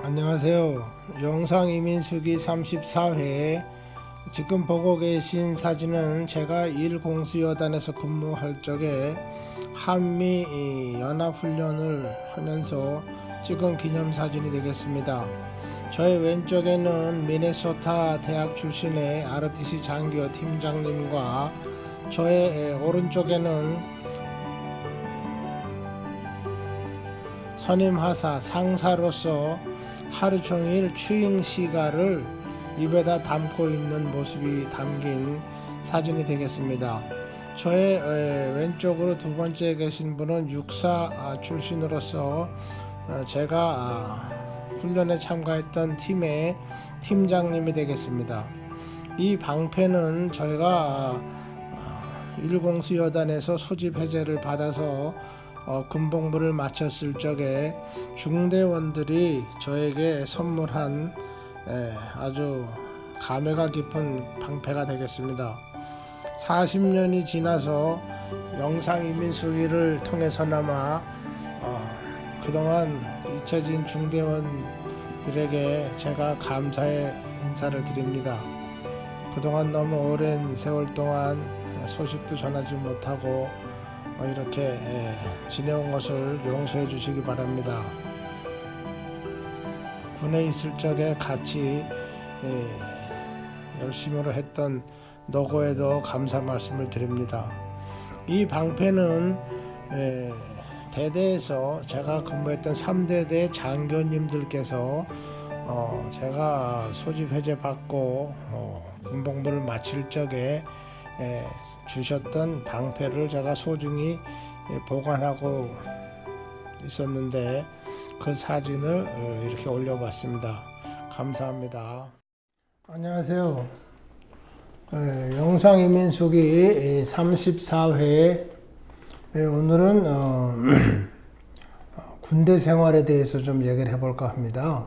안녕하세요. 영상 이민수기 34회. 지금 보고 계신 사진은 제가 일공수여단에서 근무할 적에 한미 연합훈련을 하면서 찍은 기념사진이 되겠습니다. 저의 왼쪽에는 미네소타 대학 출신의 ROTC 장교 팀장님과 저의 오른쪽에는 선임하사 상사로서 하루 종일 추잉 시가를 입에다 담고 있는 모습이 담긴 사진이 되겠습니다. 저의 왼쪽으로 두 번째 계신 분은 육사 출신으로서 제가 훈련에 참가했던 팀의 팀장님이 되겠습니다. 이 방패는 저희가 일공수여단에서 소집 해제를 받아서 군복무를 마쳤을 적에 중대원들이 저에게 선물한 아주 감회가 깊은 방패가 되겠습니다. 40년이 지나서 영상 이민수기를 통해서나마 그동안 잊혀진 중대원들에게 제가 감사의 인사를 드립니다. 그동안 너무 오랜 세월 동안 소식도 전하지 못하고 이렇게 지내온 것을 용서해 주시기 바랍니다. 군에 있을 적에 같이 열심으로 했던 노고에도 감사 말씀을 드립니다. 이 방패는 대대에서 제가 근무했던 3대대 장교님들께서 제가 소집 해제 받고 군복무를 마칠 적에 주셨던 방패를 제가 소중히 보관하고 있었는데 그 사진을 이렇게 올려봤습니다. 감사합니다. 안녕하세요. 영상 이민수기 34회. 오늘은 군대 생활에 대해서 좀 얘기를 해볼까 합니다.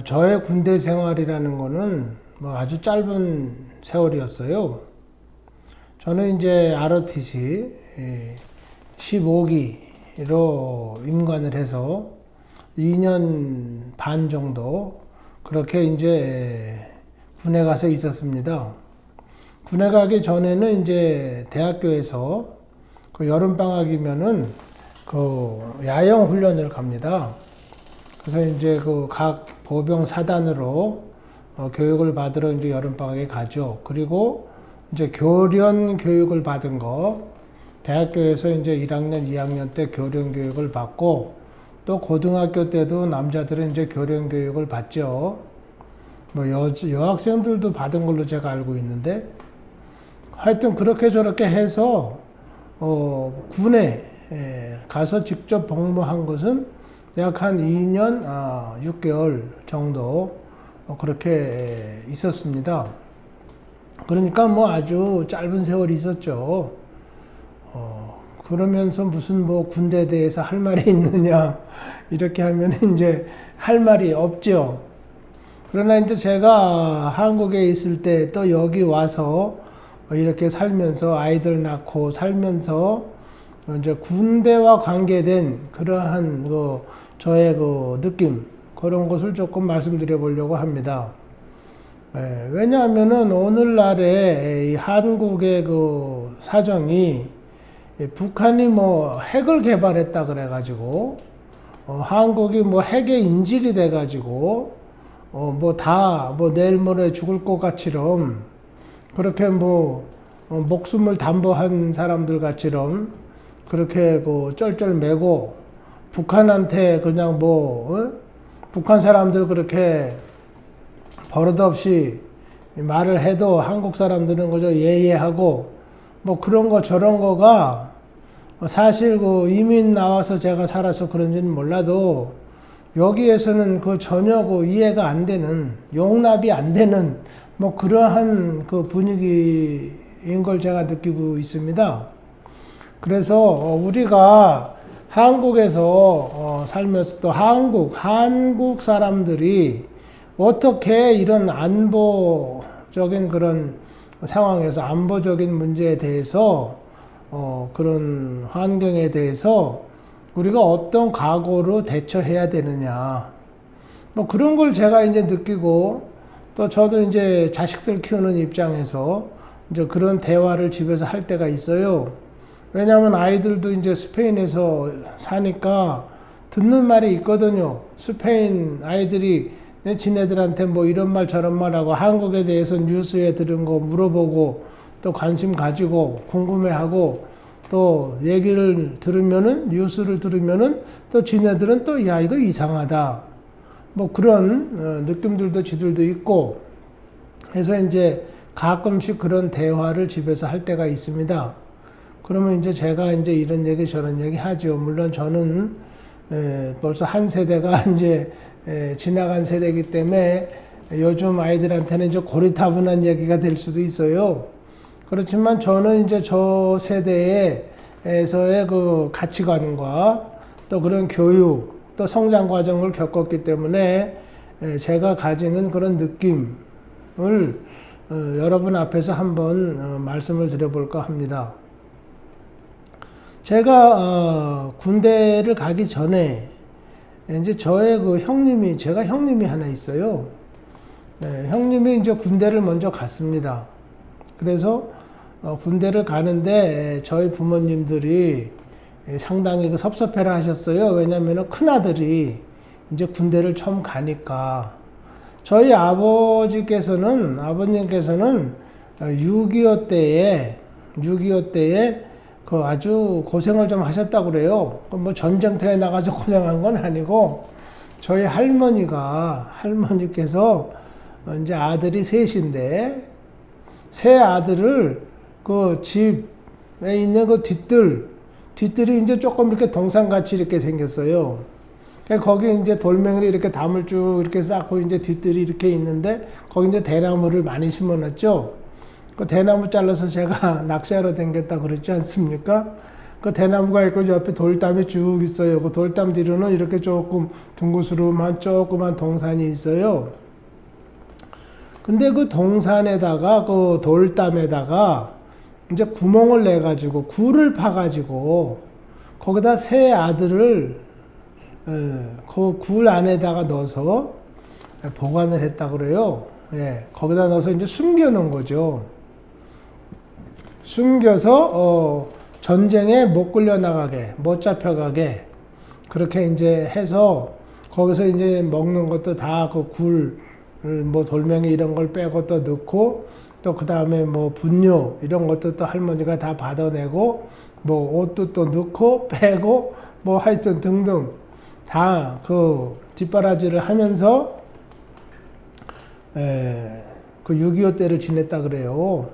저의 군대 생활이라는 거는 아주 짧은 세월이었어요. 저는 이제 ROTC 15기로 임관을 해서 2년 반 정도 그렇게 이제 군에 가서 있었습니다. 군에 가기 전에는 이제 대학교에서 그 여름방학이면은 그 야영 훈련을 갑니다. 그래서 이제 그 각 보병 사단으로 교육을 받으러 이제 여름방학에 가죠. 그리고 이제 교련 교육을 받은 거, 대학교에서 이제 1학년, 2학년 때 교련 교육을 받고, 또 고등학교 때도 남자들은 이제 교련 교육을 받죠. 여학생들도 받은 걸로 제가 알고 있는데, 하여튼 그렇게 저렇게 해서, 군에 가서 직접 복무한 것은 약 한 2년 6개월 정도 그렇게 있었습니다. 그러니까 아주 짧은 세월이 있었죠. 그러면서 무슨 군대에 대해서 할 말이 있느냐 이렇게 하면 이제 할 말이 없죠. 그러나 이제 제가 한국에 있을 때 또 여기 와서 이렇게 살면서 아이들 낳고 살면서 이제 군대와 관계된 그러한 저의 느낌 그런 것을 조금 말씀드려 보려고 합니다. 왜냐하면은 오늘날의 이 한국의 그 사정이 북한이 핵을 개발했다 그래가지고 한국이 핵의 인질이 돼가지고 내일 모레 죽을 것 같이럼 그렇게 목숨을 담보한 사람들 같이럼 그렇게 쩔쩔매고 북한한테 그냥 북한 사람들 그렇게 버릇없이 말을 해도 한국 사람들은 그저 예예하고 그런 거 저런 거가 사실 이민 나와서 제가 살아서 그런지는 몰라도 여기에서는 전혀 이해가 안 되는 용납이 안 되는 그러한 분위기인 걸 제가 느끼고 있습니다. 그래서 우리가 한국에서 살면서 또 한국 사람들이 어떻게 이런 안보적인 그런 상황에서 안보적인 문제에 대해서 그런 환경에 대해서 우리가 어떤 각오로 대처해야 되느냐. 뭐 그런 걸 제가 이제 느끼고 또 저도 이제 자식들 키우는 입장에서 이제 그런 대화를 집에서 할 때가 있어요. 왜냐하면 아이들도 이제 스페인에서 사니까 듣는 말이 있거든요. 스페인 아이들이 지네들한테 뭐 이런 말 저런 말하고 한국에 대해서 뉴스에 들은 거 물어보고 또 관심 가지고 궁금해하고 또 얘기를 들으면은 뉴스를 들으면은 또 지네들은 또 야 이거 이상하다 뭐 그런 느낌들도 지들도 있고 해서 이제 가끔씩 그런 대화를 집에서 할 때가 있습니다. 그러면 이제 제가 이제 이런 얘기 저런 얘기 하죠. 물론 저는 벌써 한 세대가 이제 지나간 세대이기 때문에 요즘 아이들한테는 이제 고리타분한 얘기가 될 수도 있어요. 그렇지만 저는 이제 저 세대에서의 그 가치관과 또 그런 교육 또 성장 과정을 겪었기 때문에 제가 가지는 그런 느낌을 여러분 앞에서 한번 말씀을 드려볼까 합니다. 제가 군대를 가기 전에 이제 저의 그 형님이 제가 형님이 하나 있어요. 형님이 이제 군대를 먼저 갔습니다. 그래서 군대를 가는데 저희 부모님들이 상당히 그 섭섭해라 하셨어요. 왜냐하면 큰 아들이 이제 군대를 처음 가니까 저희 아버님께서는 6.25 때에 그 아주 고생을 좀 하셨다고 그래요. 뭐 전쟁터에 나가서 고생한 건 아니고 저희 할머니께서 이제 아들이 셋인데 세 아들을 그 집에 있는 그 뒤뜰이 이제 조금 이렇게 동산같이 이렇게 생겼어요. 거기 이제 돌멩이를 이렇게 담을 쭉 이렇게 쌓고 이제 뒤뜰이 이렇게 있는데 거기 이제 대나무를 많이 심어놨죠. 그 대나무 잘라서 제가 낚시하러 다녔다 그랬지 않습니까? 그 대나무가 있고 옆에 돌담이 쭉 있어요. 그 돌담 뒤로는 이렇게 조금 둥그스름한 조그만 동산이 있어요. 근데 그 동산에다가 그 돌담에다가 이제 구멍을 내 가지고 굴을 파 가지고 거기다 세 아들을 그 굴 안에다가 넣어서 보관을 했다 그래요. 예, 거기다 넣어서 이제 숨겨 놓은 거죠. 숨겨서 전쟁에 못 끌려 나가게, 못 잡혀가게 그렇게 이제 해서 거기서 이제 먹는 것도 다 그 굴, 뭐 돌멩이 이런 걸 빼고 또 넣고 또 그 다음에 뭐 분뇨 이런 것도 또 할머니가 다 받아내고 뭐 옷도 또 넣고 빼고 뭐 하여튼 등등 다 그 뒷바라지를 하면서 그 6.25 때를 지냈다 그래요.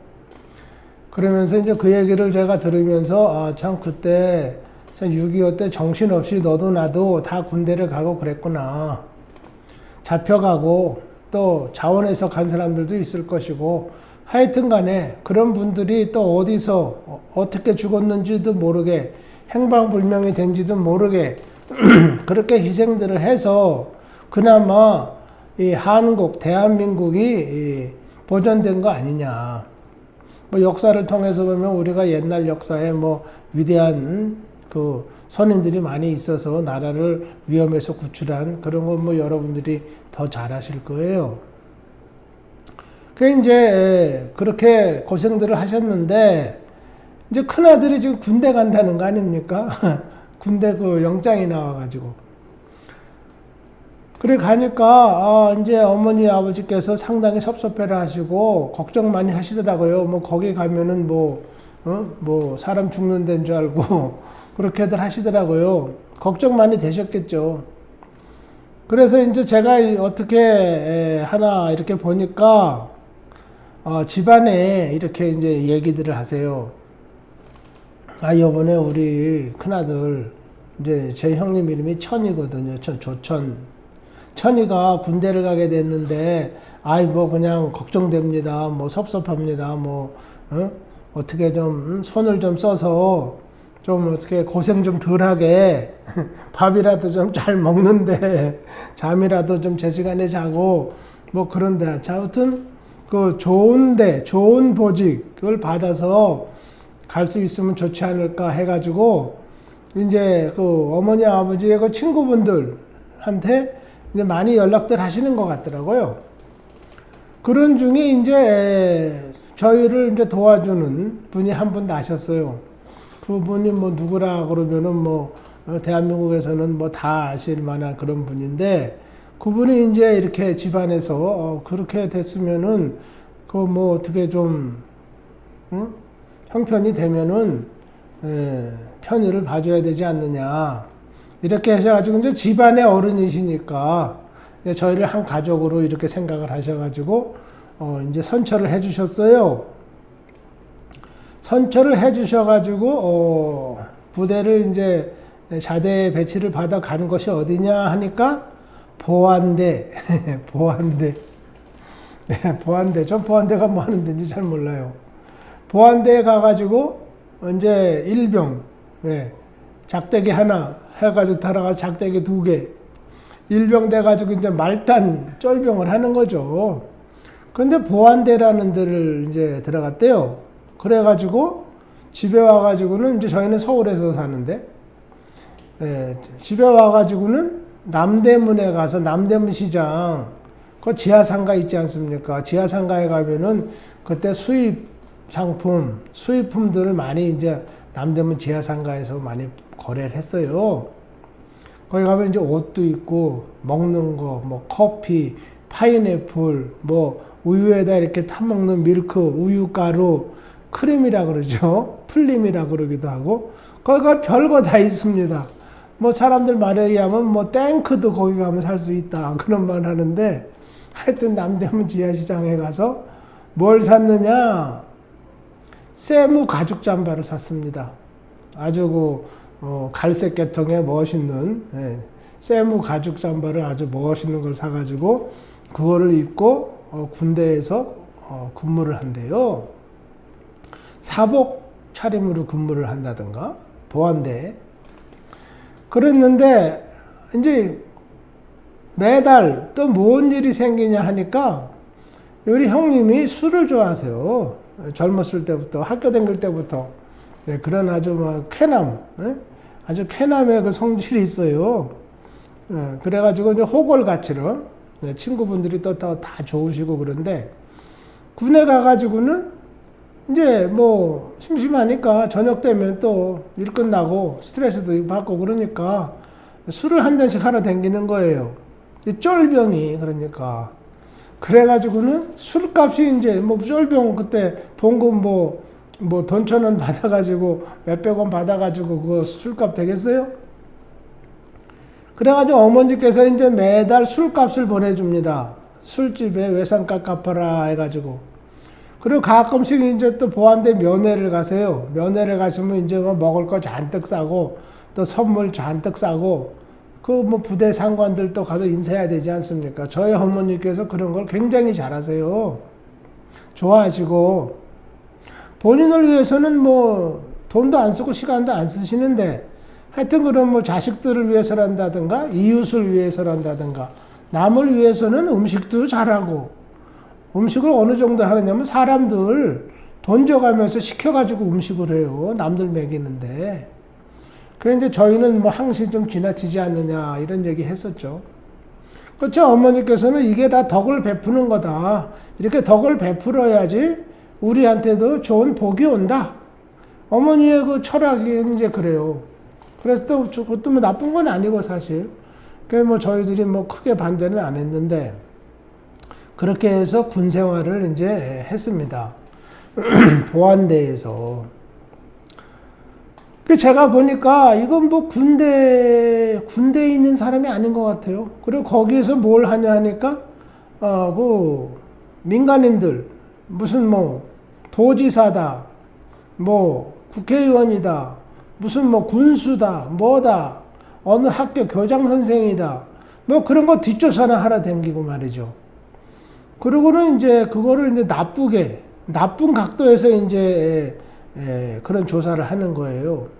그러면서 이제 그 얘기를 제가 들으면서 아, 참 그때 참 6.25 때 정신없이 너도 나도 다 군대를 가고 그랬구나. 잡혀가고 또 자원해서 간 사람들도 있을 것이고 하여튼 간에 그런 분들이 또 어디서 어떻게 죽었는지도 모르게 행방불명이 된지도 모르게 그렇게 희생들을 해서 그나마 이 한국, 대한민국이 보존된 거 아니냐. 뭐 역사를 통해서 보면 우리가 옛날 역사에 뭐 위대한 그 선인들이 많이 있어서 나라를 위험에서 구출한 그런 건 뭐 여러분들이 더 잘 아실 거예요. 그 이제 그렇게 고생들을 하셨는데 이제 큰 아들이 지금 군대 간다는 거 아닙니까? 군대 그 영장이 나와가지고. 그래 가니까 이제 어머니 아버지께서 상당히 섭섭해라 하시고 걱정 많이 하시더라고요. 뭐 거기 가면은 뭐 사람 죽는 데인 줄 알고 그렇게들 하시더라고요. 걱정 많이 되셨겠죠. 그래서 이제 제가 어떻게 하나 이렇게 보니까 집안에 이렇게 이제 얘기들을 하세요. 아, 요번에 우리 큰아들 이제 제 형님 이름이 천이거든요. 조천. 천이가 군대를 가게 됐는데 아이 뭐 그냥 걱정됩니다. 뭐 섭섭합니다. 뭐 어떻게 좀 손을 좀 써서 좀 어떻게 고생 좀 덜하게 밥이라도 좀 잘 먹는데 잠이라도 좀 제 시간에 자고 뭐 그런데 자 아무튼 그 좋은 보직을 받아서 갈 수 있으면 좋지 않을까 해가지고 이제 그 어머니 아버지의 그 친구분들한테 이제 많이 연락들 하시는 것 같더라고요. 그런 중에 이제 저희를 이제 도와주는 분이 한 분 나셨어요. 그분이 뭐 누구라 그러면은 뭐 대한민국에서는 뭐 다 아실 만한 그런 분인데, 그분이 이제 이렇게 집안에서 그렇게 됐으면은 그 뭐 어떻게 좀 형편이 되면은 편의를 봐줘야 되지 않느냐, 이렇게 하셔가지고 이제 집안의 어른이시니까 저희를 한 가족으로 이렇게 생각을 하셔가지고 이제 선처를 해주셨어요. 선처를 해주셔가지고 부대를 이제 자대 배치를 받아 가는 것이 어디냐 하니까 보안대. 보안대. 보안대. 전 보안대가 뭐 하는 데인지 잘 몰라요. 보안대에 가가지고 이제 일병, 작대기 하나 해가지고 따라가 작대기 2개, 일병 돼가지고 이제 말단 쫄병을 하는 거죠. 근데 보안대라는 데를 이제 들어갔대요. 그래가지고 집에 와가지고는 이제 저희는 서울에서 사는데, 집에 와가지고는 남대문에 가서 남대문 시장 그 지하상가 있지 않습니까? 지하상가에 가면은 그때 수입 상품, 수입품들을 많이 이제 남대문 지하상가에서 많이 거래를 했어요. 거기 가면 이제 옷도 있고 먹는 거, 뭐 커피, 파인애플, 뭐 우유에다 이렇게 타먹는 밀크, 우유가루, 크림이라 그러죠. 풀림이라 그러기도 하고, 거기가 별거 다 있습니다. 뭐 사람들 말에 의하면 뭐 탱크도 거기 가면 살 수 있다, 그런 말 하는데, 하여튼 남대문 지하시장에 가서 뭘 샀느냐, 세무 가죽 잠바를 샀습니다. 아주 갈색 계통의 멋있는 세무 가죽 잠바를 아주 멋있는 걸 사가지고 그거를 입고 군대에서 근무를 한대요. 사복 차림으로 근무를 한다든가 보안대. 그랬는데 이제 매달 또 뭔 일이 생기냐 하니까 우리 형님이 술을 좋아하세요. 젊었을 때부터, 학교 다닐 때부터. 그런 아주 막 쾌남, 아주 쾌남의 그 성질이 있어요. 그래가지고 이제 호걸같이로 친구분들이 또 다 좋으시고 그런데, 군에 가가지고는 이제 뭐 심심하니까 저녁 되면 또 일 끝나고 스트레스도 받고 그러니까 술을 한 잔씩 하러 다니는 거예요. 쫄병이 그러니까. 그래가지고는 술값이 이제 뭐 쫄병 그때 봉급 뭐 돈 1,000원 받아가지고 몇백원 받아가지고 그거 술값 되겠어요? 그래가지고 어머니께서 이제 매달 술값을 보내줍니다. 술집에 외상값 갚아라 해가지고. 그리고 가끔씩 이제 또 보안대 면회를 가세요. 면회를 가시면 이제 뭐 먹을 거 잔뜩 싸고 또 선물 잔뜩 싸고, 그 뭐 부대 상관들도 가서 인사해야 되지 않습니까? 저희 어머니께서 그런 걸 굉장히 잘하세요. 좋아하시고, 본인을 위해서는 뭐 돈도 안 쓰고 시간도 안 쓰시는데, 하여튼 그런 뭐 자식들을 위해서란다든가 이웃을 위해서란다든가 남을 위해서는 음식도 잘하고, 음식을 어느 정도 하느냐면 사람들 돈 줘가면서 시켜가지고 음식을 해요. 남들 먹이는데. 그래 이제 저희는 뭐 항상 좀 지나치지 않느냐 이런 얘기 했었죠. 그렇죠. 어머니께서는 이게 다 덕을 베푸는 거다. 이렇게 덕을 베풀어야지 우리한테도 좋은 복이 온다. 어머니의 그 철학이 이제 그래요. 그래서 또 그것도 뭐 나쁜 건 아니고 사실. 그래 뭐 저희들이 뭐 크게 반대는 안 했는데, 그렇게 해서 군 생활을 이제 했습니다. 보안대에서. 제가 보니까 이건 뭐 군대에 있는 사람이 아닌 것 같아요. 그리고 거기에서 뭘 하냐 하니까, 그 민간인들, 무슨 뭐 도지사다, 뭐 국회의원이다, 무슨 뭐 군수다, 뭐다, 어느 학교 교장 선생이다, 뭐 그런 거 뒷조사나 하러 댕기고 말이죠. 그리고는 이제 그거를 이제 나쁜 각도에서 이제 그런 조사를 하는 거예요.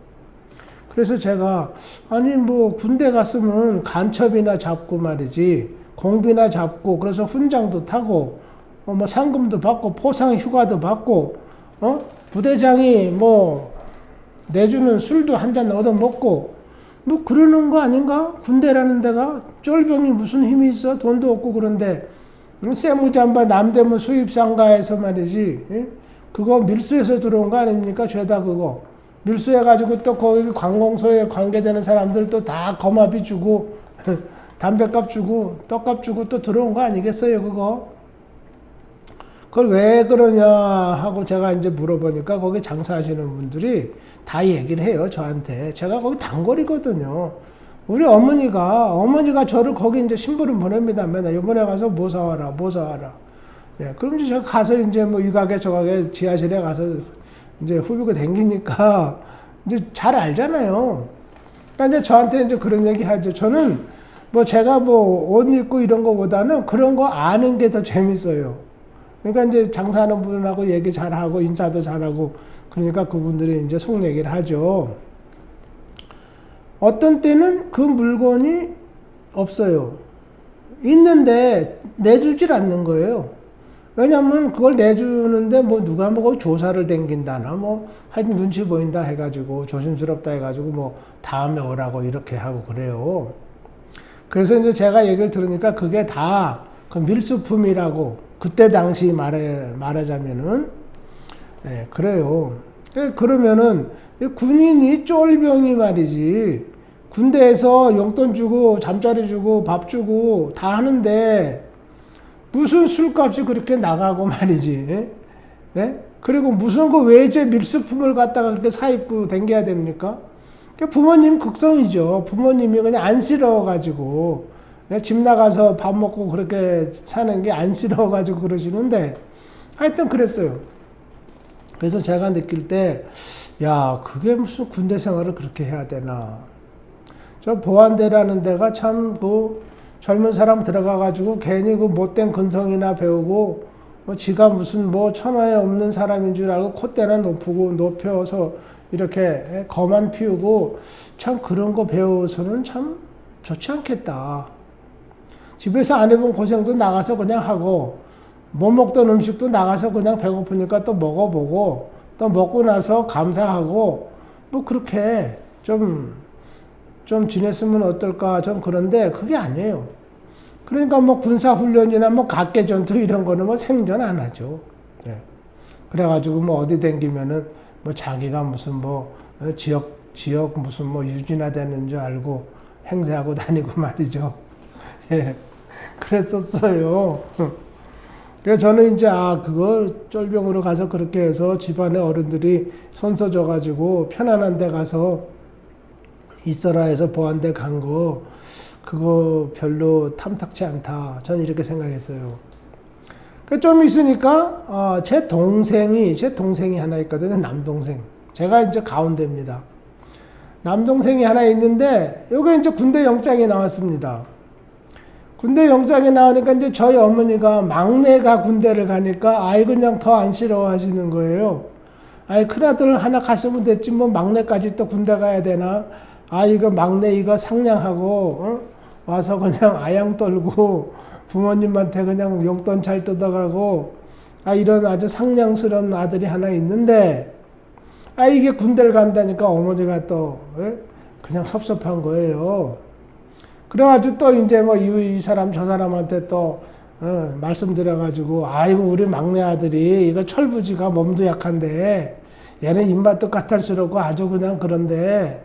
그래서 제가, 아니 뭐 군대 갔으면 간첩이나 잡고 말이지, 공비나 잡고, 그래서 훈장도 타고 뭐 상금도 받고 포상 휴가도 받고, 부대장이 뭐 내주는 술도 한 잔 얻어 먹고 뭐 그러는 거 아닌가? 군대라는 데가 쫄병이 무슨 힘이 있어? 돈도 없고 그런데 세무잠바 남대문 수입상가에서 말이지, 예? 그거 밀수에서 들어온 거 아닙니까? 죄다 그거 밀수해가지고 또 거기 관공서에 관계되는 사람들 또 다 거마비 주고 담배값 주고 떡값 주고 또 들어온 거 아니겠어요 그거? 그걸 왜 그러냐 하고 제가 이제 물어보니까 거기 장사하시는 분들이 다 얘기를 해요 저한테. 제가 거기 단골이거든요. 우리 어머니가 저를 거기 이제 심부름 보냅니다. 맨날 이번에 가서 뭐 사와라 뭐 사와라. 예, 그럼 이제 제가 가서 이제 뭐 이 가게 저 가게 지하실에 가서 이제 후비고 댕기니까 이제 잘 알잖아요. 그러니까 이제 저한테 이제 그런 얘기 하죠. 저는 뭐 제가 뭐 옷 입고 이런 거보다는 그런 거 아는 게 더 재밌어요. 그러니까 이제 장사하는 분하고 얘기 잘하고 인사도 잘하고 그러니까 그분들이 이제 속 얘기를 하죠. 어떤 때는 그 물건이 없어요. 있는데 내주질 않는 거예요. 왜냐면 그걸 내주는데 뭐 누가 뭐 조사를 댕긴다나 뭐 하여튼 눈치 보인다 해가지고 조심스럽다 해가지고 뭐 다음에 오라고 이렇게 하고 그래요. 그래서 이제 제가 얘기를 들으니까 그게 다 그 밀수품이라고 그때 당시 말하자면은 네, 그래요. 그러면은 군인이 쫄병이 말이지 군대에서 용돈 주고 잠자리 주고 밥 주고 다 하는데 무슨 술값이 그렇게 나가고 말이지. 예? 그리고 무슨 그 외제 밀수품을 갖다가 그렇게 사입고 댕겨야 됩니까? 부모님 극성이죠. 부모님이 그냥 안쓰러워가지고 집 나가서 밥 먹고 그렇게 사는 게 안쓰러워가지고 그러시는데 하여튼 그랬어요. 그래서 제가 느낄 때 야 그게 무슨 군대 생활을 그렇게 해야 되나. 저 보안대라는 데가 참 그 젊은 사람 들어가가지고 괜히 그 못된 근성이나 배우고 뭐 지가 무슨 뭐 천하에 없는 사람인 줄 알고 콧대나 높여서 이렇게 거만 피우고 참 그런 거 배워서는 참 좋지 않겠다. 집에서 안 해본 고생도 나가서 그냥 하고 못 먹던 음식도 나가서 그냥 배고프니까 또 먹어보고 또 먹고 나서 감사하고 뭐 그렇게 좀 지냈으면 어떨까 좀 그런데 그게 아니에요. 그러니까 뭐 군사훈련이나 뭐 각개전투 이런 거는 뭐 생전 안 하죠. 예. 그래가지고 뭐 어디 댕기면은 뭐 자기가 무슨 뭐 지역 무슨 뭐 유지나 되는 줄 알고 행세하고 다니고 말이죠. 예. 그랬었어요. 그래서 저는 이제 그거 쫄병으로 가서 그렇게 해서 집안의 어른들이 손 써줘가지고 편안한 데 가서 있어라 해서 보안대 간 거 그거 별로 탐탁치 않다. 저는 이렇게 생각했어요. 좀 있으니까 제 동생이 하나 있거든요. 남동생. 제가 이제 가운데입니다. 남동생이 하나 있는데 요게 이제 군대 영장이 나왔습니다. 군대 영장이 나오니까 이제 저희 어머니가 막내가 군대를 가니까 그냥 더 안쓰러워하시는 거예요. 큰아들 하나 갔으면 됐지 뭐 막내까지 또 군대 가야 되나. 이거 막내 이거 상냥하고 와서 그냥 아양 떨고 부모님한테 그냥 용돈 잘 뜯어가고 이런 아주 상냥스러운 아들이 하나 있는데 이게 군대를 간다니까 어머니가 또 그냥 섭섭한 거예요. 그래가지고 또 이제 뭐 이 사람 저 사람한테 또 말씀드려가지고 아이고 우리 막내 아들이 이거 철부지가 몸도 약한데 얘는 입맛도 까탈스럽고 아주 그냥 그런데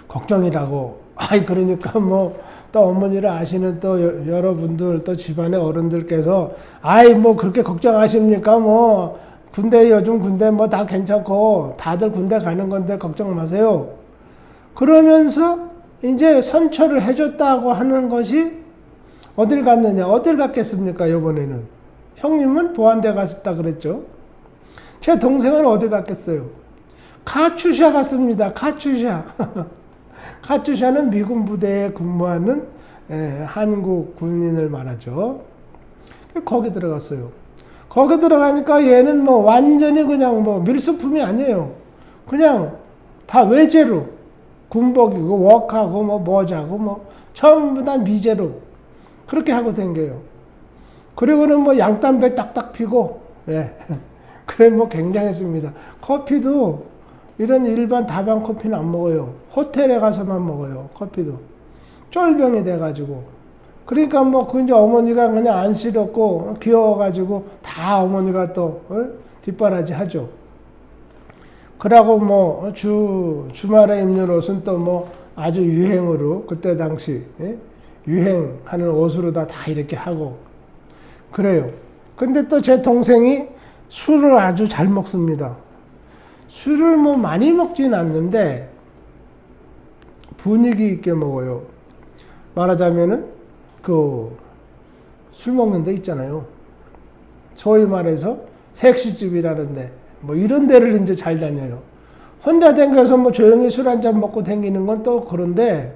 걱정이라고. 그러니까 뭐 또 어머니를 아시는 또 여러분들 또 집안의 어른들께서 뭐 그렇게 걱정하십니까? 뭐 군대 요즘 군대 뭐 다 괜찮고 다들 군대 가는 건데 걱정 마세요. 그러면서 이제 선처를 해줬다고 하는 것이 어딜 갔느냐? 어딜 갔겠습니까? 이번에는 형님은 보안대 갔다 그랬죠. 제 동생은 어디 갔겠어요? 카츄샤 갔습니다. 카츄샤. 카츄샤는 미군 부대에 근무하는 한국 군인을 말하죠. 거기 들어갔어요. 거기 들어가니까 얘는 뭐 완전히 그냥 뭐 밀수품이 아니에요. 그냥 다 외제로 군복이고 웍하고 뭐 모자고 뭐 전부 다 미제로 그렇게 하고 댕겨요. 그리고는 뭐 양담배 딱딱 피고 그래 뭐 굉장했습니다. 커피도 이런 일반 다방 커피는 안 먹어요. 호텔에 가서만 먹어요. 커피도. 쫄병이 돼가지고. 그러니까 뭐, 그 이제 어머니가 그냥 안쓰럽고 귀여워가지고 다 어머니가 또, 뒷바라지 하죠. 그러고 뭐, 주말에 입는 옷은 또 뭐, 아주 유행으로, 그때 당시, 유행하는 옷으로 다 이렇게 하고. 그래요. 근데 또 제 동생이 술을 아주 잘 먹습니다. 술을 뭐 많이 먹진 않는데 분위기 있게 먹어요. 말하자면은 술 먹는 데 있잖아요. 소위 말해서 섹시집이라는데 뭐 이런 데를 이제 잘 다녀요. 혼자 댕겨서 뭐 조용히 술 한잔 먹고 댕기는 건 또 그런데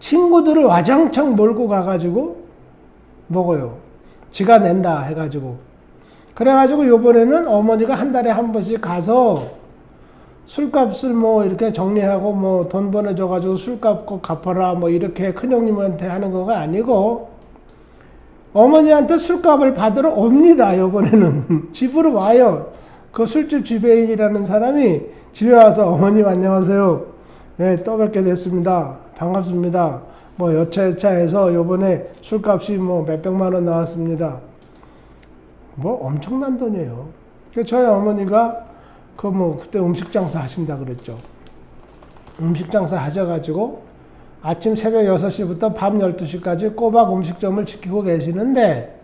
친구들을 와장창 몰고 가가지고 먹어요. 지가 낸다 해가지고. 그래가지고 요번에는 어머니가 한 달에 한 번씩 가서 술값을 뭐 이렇게 정리하고 뭐 돈 보내줘가지고 술값 꼭 갚아라 뭐 이렇게 큰형님한테 하는 거가 아니고 어머니한테 술값을 받으러 옵니다. 요번에는 집으로 와요. 그 술집 지배인이라는 사람이 집에 와서 어머님 안녕하세요. 네, 또 뵙게 됐습니다. 반갑습니다. 뭐 여차여차해서 요번에 술값이 뭐 몇백만 원 나왔습니다. 뭐 엄청난 돈이에요. 저희 어머니가 그때 음식 장사 하신다 그랬죠. 음식 장사 하셔가지고 아침 새벽 6시부터 밤 12시까지 꼬박 음식점을 지키고 계시는데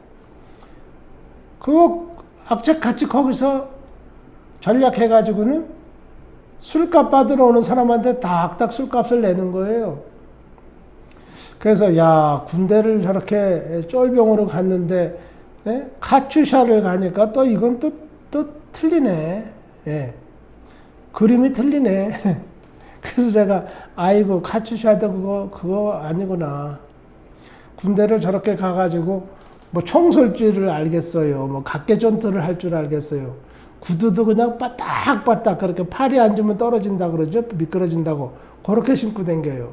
그거 악착같이 거기서 전략해가지고는 술값 받으러 오는 사람한테 닥닥 술값을 내는 거예요. 그래서 야 군대를 저렇게 쫄병으로 갔는데 카츄샤를 가니까 또 이건 또 틀리네. 예. 그림이 틀리네. 그래서 제가 아이고 카츄샤도 그거 아니구나. 군대를 저렇게 가가지고 뭐 총 쏠 줄을 알겠어요. 뭐 각개전투를 할 줄 알겠어요. 구두도 그냥 바닥바닥 그렇게 팔이 앉으면 떨어진다 그러죠. 미끄러진다고 그렇게 신고 댕겨요.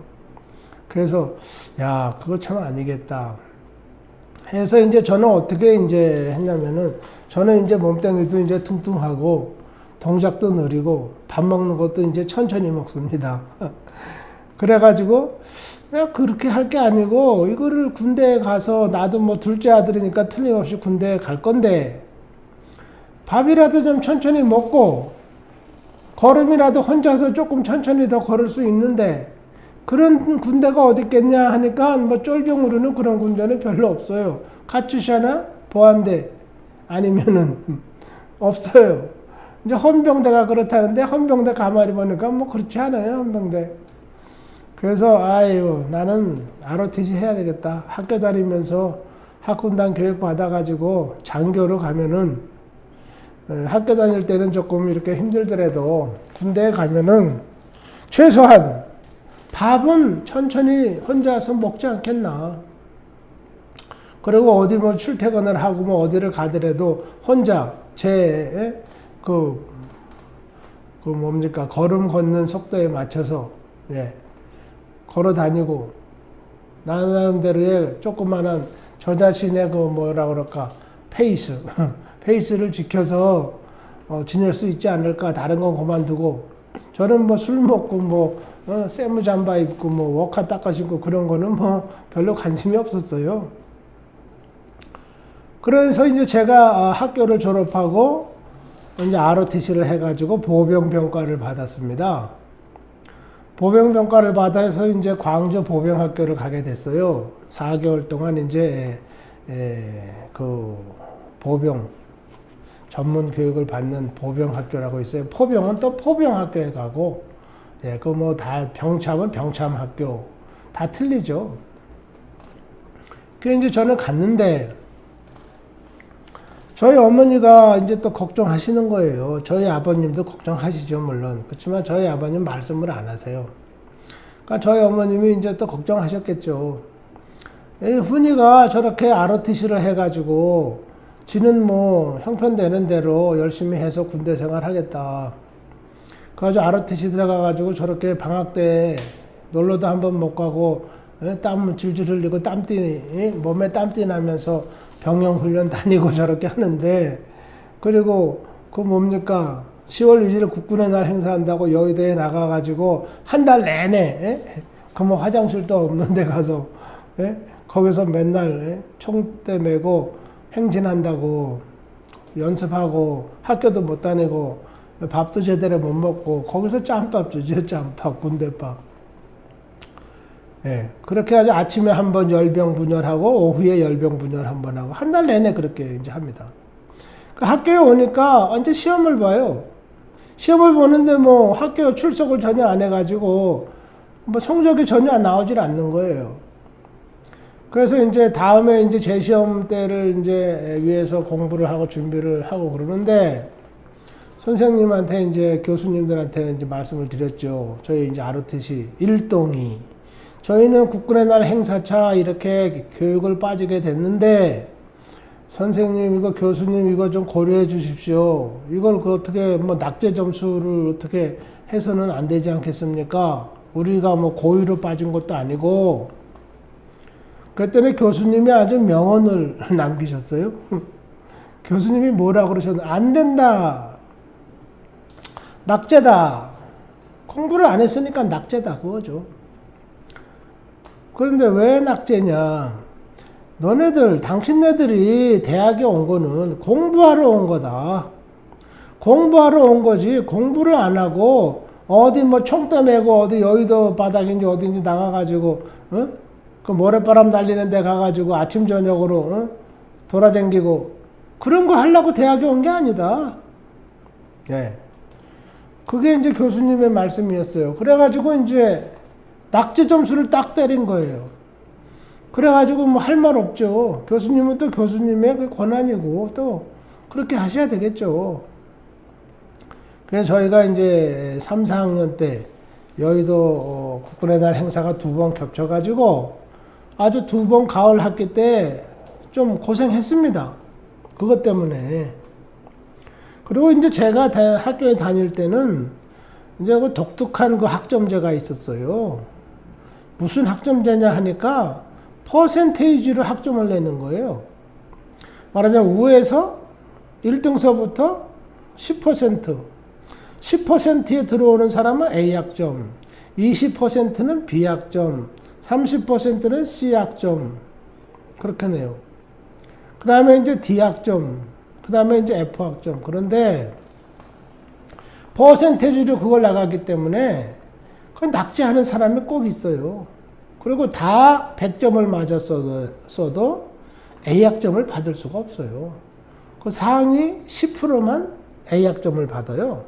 그래서 야 그거 참 아니겠다. 해서 이제 저는 어떻게 이제 했냐면은 저는 이제 몸뚱이도 이제 퉁퉁하고 동작도 느리고 밥 먹는 것도 이제 천천히 먹습니다. 그래가지고 야 그렇게 할 게 아니고 이거를 군대에 가서 나도 뭐 둘째 아들이니까 틀림없이 군대에 갈 건데 밥이라도 좀 천천히 먹고 걸음이라도 혼자서 조금 천천히 더 걸을 수 있는데 그런 군대가 어디 있겠냐 하니까 뭐 쫄병으로는 그런 군대는 별로 없어요. 카츄샤나 보안대 아니면은 없어요. 이제 헌병대가 그렇다는데 헌병대 가만히 보니까 뭐 그렇지 않아요. 헌병대. 그래서 아이고 나는 ROTC 해야 되겠다. 학교 다니면서 학군단 교육 받아가지고 장교로 가면은 학교 다닐 때는 조금 이렇게 힘들더라도 군대에 가면은 최소한 밥은 천천히 혼자서 먹지 않겠나. 그리고 어디 뭐 출퇴근을 하고 뭐 어디를 가더라도 혼자 제 뭡니까 걸음 걷는 속도에 맞춰서 걸어 다니고 나름대로의 조그만한 저 자신의 뭐라 그럴까 페이스를 지켜서 지낼 수 있지 않을까. 다른 건 그만두고 저는 뭐 술 먹고 뭐 세무 잠바 입고 뭐 워카 닦아 신고 그런 거는 뭐 별로 관심이 없었어요. 그래서 이제 제가 학교를 졸업하고 이제 ROTC를 해가지고 보병병과를 받았습니다. 보병병과를 받아서 이제 광주 보병학교를 가게 됐어요. 4개월 동안 이제 그 보병 전문 교육을 받는 보병학교라고 있어요. 포병은 또 포병학교에 가고, 그 뭐 다 병참은 병참학교 다 틀리죠. 그 이제 저는 갔는데 저희 어머니가 이제 또 걱정하시는 거예요. 저희 아버님도 걱정하시죠, 물론. 그렇지만 저희 아버님 말씀을 안 하세요. 그러니까 저희 어머님이 이제 또 걱정하셨겠죠. 훈이가 저렇게 ROTC를 해가지고 지는 뭐 형편되는 대로 열심히 해서 군대 생활 하겠다. 그래가지고 ROTC 들어가가지고 저렇게 방학 때 놀러도 한번 못 가고 땀 질질 흘리고 몸에 땀띠 나면서 병영 훈련 다니고 저렇게 하는데, 그리고 그 뭡니까 10월 1일 국군의 날 행사한다고 여의도에 나가가지고 한 달 내내 그 뭐 화장실도 없는 데 가서 거기서 맨날 총대 메고 행진한다고 연습하고 학교도 못 다니고 밥도 제대로 못 먹고 거기서 짬밥 주죠. 짬밥, 군대밥. 그렇게 아주 아침에 한번 열병 분열하고 오후에 열병 분열 한번 하고 한 달 내내 그렇게 이제 합니다. 그 학교에 오니까 이제 시험을 봐요. 시험을 보는데 뭐 학교 출석을 전혀 안 해가지고 뭐 성적이 전혀 나오질 않는 거예요. 그래서 이제 다음에 이제 재시험 때를 이제 위해서 공부를 하고 준비를 하고 그러는데 선생님한테 이제 교수님들한테 이제 말씀을 드렸죠. 저희 이제 ROTC 일동이 저희는 국군의 날 행사차 이렇게 교육을 빠지게 됐는데 선생님 이거 교수님 이거 좀 고려해 주십시오. 이걸 그 어떻게 뭐 낙제 점수를 어떻게 해서는 안 되지 않겠습니까? 우리가 뭐 고의로 빠진 것도 아니고. 그랬더니 교수님이 아주 명언을 남기셨어요. 교수님이 뭐라 그러셨나? 안 된다. 낙제다. 공부를 안 했으니까 낙제다. 그거죠. 그런데 왜 낙제냐? 너네들, 당신네들이 대학에 온 거는 공부하러 온 거다. 공부하러 온 거지. 공부를 안 하고 어디 뭐 총대 메고 어디 여의도 바닥인지 어딘지 나가가지고 그 모래바람 날리는 데 가가지고 아침 저녁으로 돌아다니고 그런 거 하려고 대학에 온 게 아니다. 그게 이제 교수님의 말씀이었어요. 그래가지고 이제 낙제 점수를 딱 때린 거예요. 그래가지고 뭐 할 말 없죠. 교수님은 또 교수님의 그 권한이고 또 그렇게 하셔야 되겠죠. 그래서 저희가 이제 3, 4학년 때 여의도 국군의 날 행사가 2번 겹쳐가지고 아주 2번 가을 학기 때 좀 고생했습니다. 그것 때문에. 그리고 이제 제가 학교에 다닐 때는 이제 그 독특한 그 학점제가 있었어요. 무슨 학점제냐 하니까 퍼센테이지로 학점을 내는 거예요. 말하자면 우에서 1등서부터 10%, 10%에 들어오는 사람은 A학점, 20%는 B학점, 30%는 C학점, 그렇게 내요. 그 다음에 이제 D학점, 그 다음에 이제 F학점. 그런데 퍼센테이지로 그걸 나가기 때문에 그건 낙제하는 사람이 꼭 있어요. 그리고 다 100점을 맞았어도 A학점을 받을 수가 없어요. 그 상위 10%만 A학점을 받아요.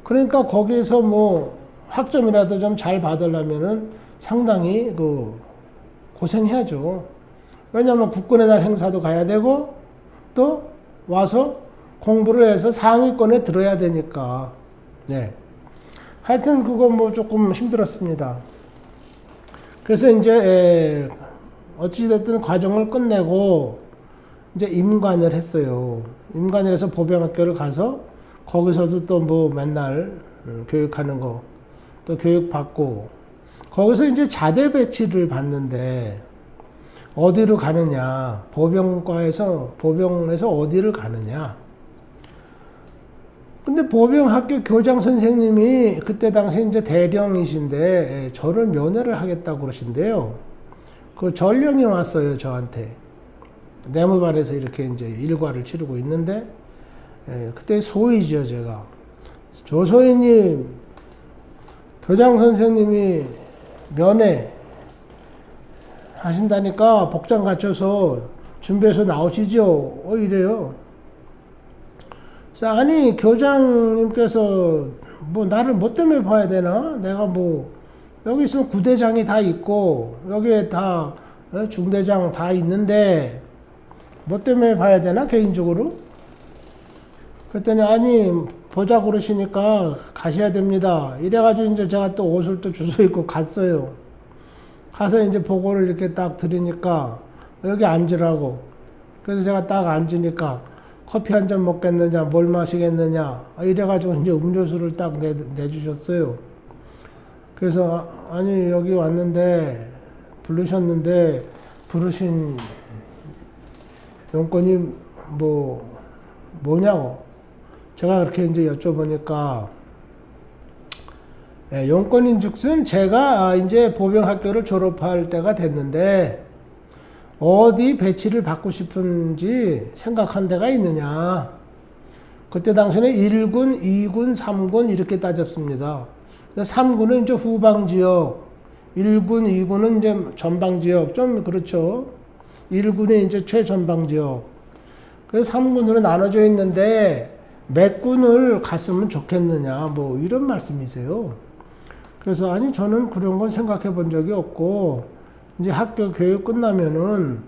그러니까 거기에서 뭐 학점이라도 좀 잘 받으려면은 상당히 그 고생해야죠. 왜냐하면 국군의 날 행사도 가야 되고 또 와서 공부를 해서 상위권에 들어야 되니까. 하여튼 그거 뭐 조금 힘들었습니다. 그래서 이제 어찌됐든 과정을 끝내고 이제 임관을 했어요. 임관을 해서 보병학교를 가서 거기서도 또 뭐 맨날 교육하는 거 또 교육받고 거기서 이제 자대 배치를 받는데 어디로 가느냐, 보병에서 어디를 가느냐. 근데 보병학교 교장 선생님이 그때 당시 이제 대령이신데 저를 면회를 하겠다고 그러신데요. 그 전령이 왔어요, 저한테. 내무반에서 이렇게 이제 일과를 치르고 있는데 그때 소위죠, 제가. 조소희님, 교장 선생님이 면회 하신다니까 복장 갖춰서 준비해서 나오시죠? 이래요. 그래서 아니, 교장님께서 뭐 나를 뭐 때문에 봐야 되나? 내가 뭐 여기 있으면 구대장이 다 있고 여기에 다 중대장 다 있는데 뭐 때문에 봐야 되나 개인적으로? 그랬더니 아니 보자 그러시니까 가셔야 됩니다. 이래가지고 이제 제가 또 옷을 또 주워 입고 갔어요. 가서 이제 보고를 이렇게 딱 드리니까 여기 앉으라고. 그래서 제가 딱 앉으니까 커피 한 잔 먹겠느냐, 뭘 마시겠느냐, 이래가지고 이제 음료수를 딱 내주셨어요. 그래서 아니 여기 왔는데 부르셨는데 부르신 용건이 뭐냐고. 제가 그렇게 이제 여쭤보니까, 용건인즉슨 제가 이제 보병학교를 졸업할 때가 됐는데 어디 배치를 받고 싶은지 생각한 데가 있느냐. 그때 당시에는 1군, 2군, 3군 이렇게 따졌습니다. 3군은 이제 후방 지역, 1군, 2군은 이제 전방 지역, 좀 그렇죠. 1군이 이제 최전방 지역. 그래서 3군으로 나눠져 있는데 몇 군을 갔으면 좋겠느냐, 뭐 이런 말씀이세요. 그래서 아니 저는 그런 건 생각해 본 적이 없고 이제 학교 교육 끝나면은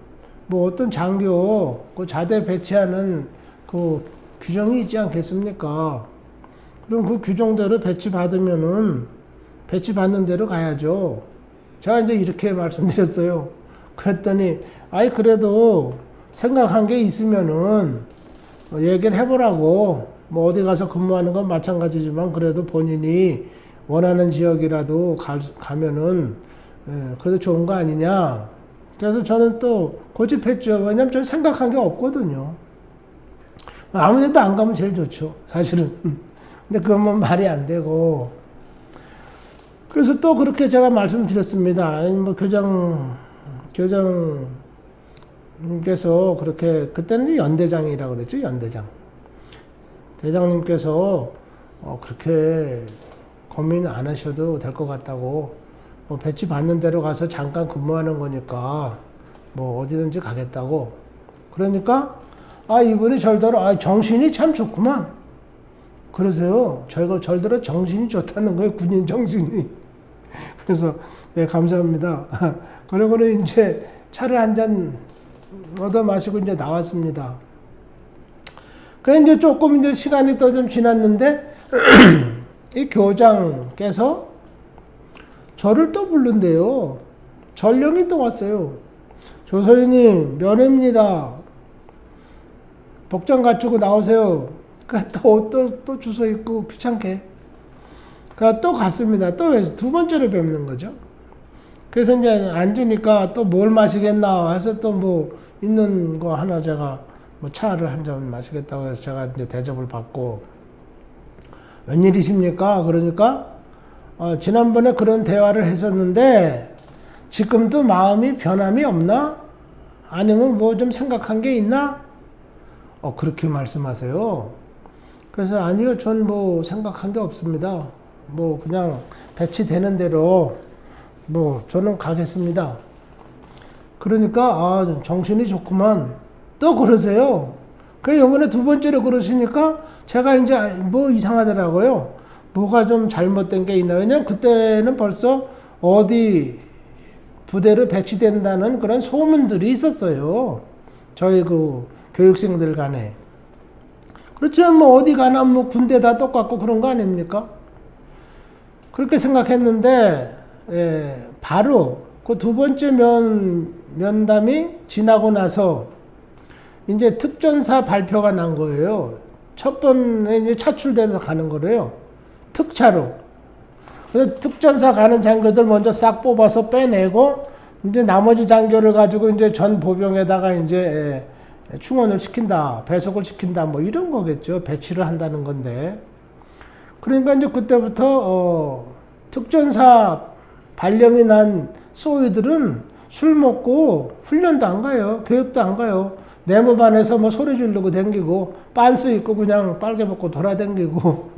뭐 어떤 장교 그 자대 배치하는 그 규정이 있지 않겠습니까? 그럼 그 규정대로 배치 받으면은 배치 받는 대로 가야죠. 제가 이제 이렇게 말씀드렸어요. 그랬더니 아이 그래도 생각한 게 있으면은 얘기를 해보라고. 뭐 어디 가서 근무하는 건 마찬가지지만 그래도 본인이 원하는 지역이라도 가면은 그래도 좋은 거 아니냐. 그래서 저는 또 고집했죠. 왜냐면 저는 생각한 게 없거든요. 아무 데도 안 가면 제일 좋죠, 사실은. 근데 그건 뭐 말이 안 되고. 그래서 또 그렇게 제가 말씀드렸습니다. 아니, 뭐 교장님께서 그렇게, 그때는 연대장이라고 그랬죠, 연대장. 대장님께서 그렇게 고민 안 하셔도 될 것 같다고, 뭐 배치 받는 대로 가서 잠깐 근무하는 거니까 뭐 어디든지 가겠다고. 그러니까 이분이 절대로 정신이 참 좋구만 그러세요. 저희가 절대로 정신이 좋다는 거예요, 군인 정신이. 그래서 네, 감사합니다. 그러고는 이제 차를 한 잔 얻어 마시고 이제 나왔습니다. 그 이제 조금 이제 시간이 또 좀 지났는데 이 교장께서 저를 또 부른대요. 전령이 또 왔어요. 조서희님 면회입니다. 복장 갖추고 나오세요. 또 주소 있고 귀찮게. 또 갔습니다. 또 두 번째로 뵙는 거죠. 그래서 이제 앉으니까 또 뭘 마시겠나 해서 또 뭐 있는 거 하나 제가 뭐 차를 한 잔 마시겠다고 해서 제가 이제 대접을 받고 웬일이십니까? 그러니까 지난번에 그런 대화를 했었는데 지금도 마음이 변함이 없나? 아니면 뭐 좀 생각한 게 있나? 그렇게 말씀하세요. 그래서 아니요, 전 뭐 생각한 게 없습니다. 뭐 그냥 배치되는 대로 뭐 저는 가겠습니다. 그러니까 정신이 좋구만. 또 그러세요. 그 요번에 두 번째로 그러시니까 제가 이제 뭐 이상하더라고요. 뭐가 좀 잘못된 게 있나. 왜냐면 그때는 벌써 어디 부대로 배치된다는 그런 소문들이 있었어요. 저희 그 교육생들 간에. 그렇지만 뭐 어디 가나 뭐 군대 다 똑같고 그런 거 아닙니까? 그렇게 생각했는데 바로 그 두 번째 면담이 지나고 나서 이제 특전사 발표가 난 거예요. 첫 번에 이제 차출돼서 가는 거래요. 특차로. 그래서 특전사 가는 장교들 먼저 싹 뽑아서 빼내고 이제 나머지 장교를 가지고 이제 전 보병에다가 이제 충원을 시킨다, 배속을 시킨다, 뭐 이런 거겠죠. 배치를 한다는 건데. 그러니까 이제 그때부터 특전사 발령이 난 소위들은 술 먹고 훈련도 안 가요. 교육도 안 가요. 네모반에서 뭐 소리 지르고 댕기고 빤스 입고 그냥 빨개 벗고 돌아댕기고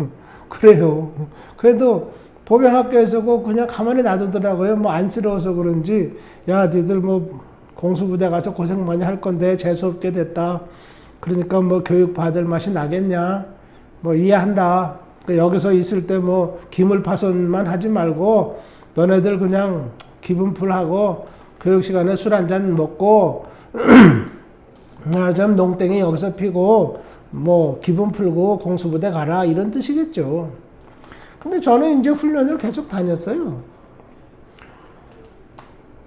그래요. 그래도 보병학교에서 그냥 가만히 놔두더라고요. 뭐 안쓰러워서 그런지 야 니들 뭐 공수부대 가서 고생 많이 할 건데 재수없게 됐다. 그러니까 뭐 교육 받을 맛이 나겠냐. 뭐 이해한다. 여기서 있을 때 뭐 기물파손만 하지 말고 너네들 그냥 기분 풀하고 교육 시간에 술 한잔 먹고 좀 농땡이 여기서 피고 뭐 기분 풀고 공수부대 가라 이런 뜻이겠죠. 근데 저는 이제 훈련을 계속 다녔어요.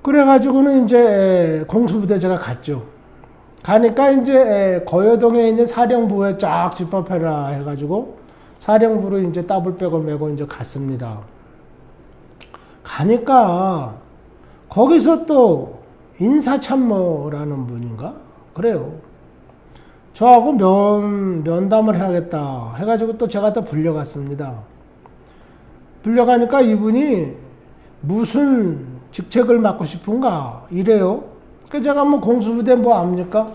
그래가지고는 이제 공수부대 제가 갔죠. 가니까 이제 거여동에 있는 사령부에 쫙 집합해라 해가지고 사령부로 이제 더블백을 메고 이제 갔습니다. 가니까 거기서 또 인사참모라는 분인가? 그래요. 저하고 면담을 해야겠다 해가지고 또 제가 또 불려갔습니다. 불려가니까 이분이 무슨 직책을 맡고 싶은가 이래요. 그 제가 뭐 공수부대 뭐 압니까?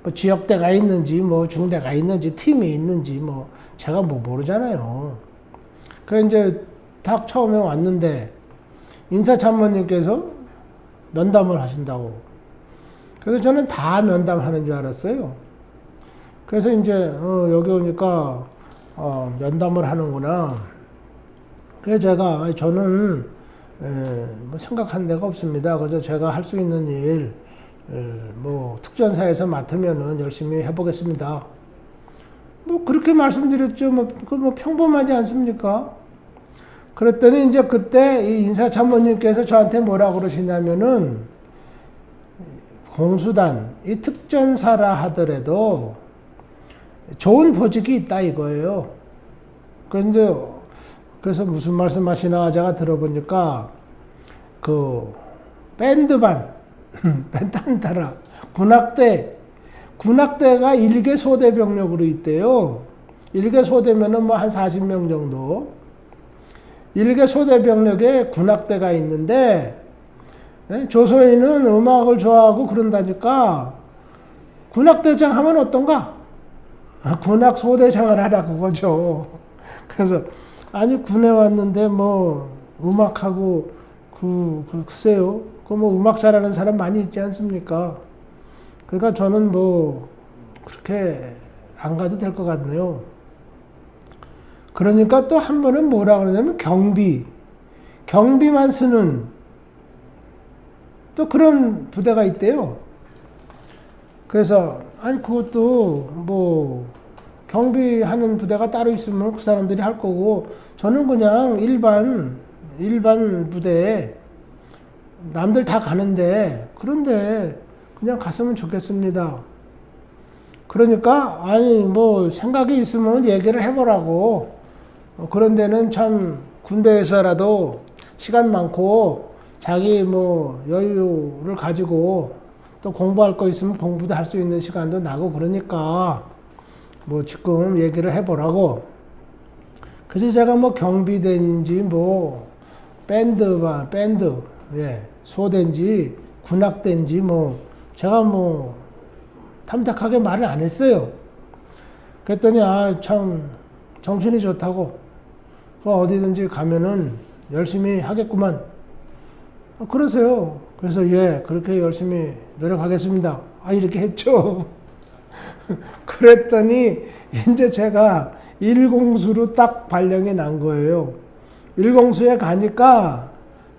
뭐 지역대가 있는지 뭐 중대가 있는지 팀이 있는지 뭐 제가 뭐 모르잖아요. 그래 이제 딱 처음에 왔는데 인사참모님께서 면담을 하신다고. 그래서 저는 다 면담하는 줄 알았어요. 그래서 이제 여기 오니까 면담을 하는구나. 그래서 제가 저는 뭐 생각한 데가 없습니다. 그래서 제가 할 수 있는 일 뭐 특전사에서 맡으면은 열심히 해보겠습니다. 뭐 그렇게 말씀드렸죠. 뭐 평범하지 않습니까? 그랬더니 이제 그때 이 인사참모님께서 저한테 뭐라 그러시냐면은 공수단 이 특전사라 하더라도 좋은 보직이 있다 이거예요. 그래서 무슨 말씀하시나 제가 들어보니까 그 밴드반 밴단따라 군악대가 일개 소대 병력으로 있대요. 일개 소대면은 뭐 한 40명 정도. 일개 소대 병력에 군악대가 있는데 조선인은 음악을 좋아하고 그런다니까 군악대장 하면 어떤가? 군악 소대장을 하라 그거죠. 그래서 아니 군에 왔는데 뭐 음악하고 글쎄요. 뭐 음악 잘하는 사람 많이 있지 않습니까? 그러니까 저는 뭐 그렇게 안 가도 될 것 같네요. 그러니까 또 한 번은 뭐라 그러냐면 경비만 쓰는 또 그런 부대가 있대요. 그래서 아니 그것도 뭐 경비하는 부대가 따로 있으면 그 사람들이 할 거고 저는 그냥 일반 부대에 남들 다 가는데 그런데 그냥 갔으면 좋겠습니다. 그러니까 아니 뭐 생각이 있으면 얘기를 해보라고. 그런 데는 참 군대에서라도 시간 많고 자기 뭐 여유를 가지고 또 공부할 거 있으면 공부도 할 수 있는 시간도 나고 그러니까 뭐 지금 얘기를 해보라고. 그래서 제가 뭐 경비대인지 뭐 밴드 소대인지 군악대인지 뭐 제가 뭐 탐탁하게 말을 안 했어요. 그랬더니 참 정신이 좋다고 어디든지 가면은 열심히 하겠구만. 그러세요. 그래서 그렇게 열심히 노력하겠습니다. 이렇게 했죠. 그랬더니 이제 제가 일공수로 딱 발령이 난 거예요. 일공수에 가니까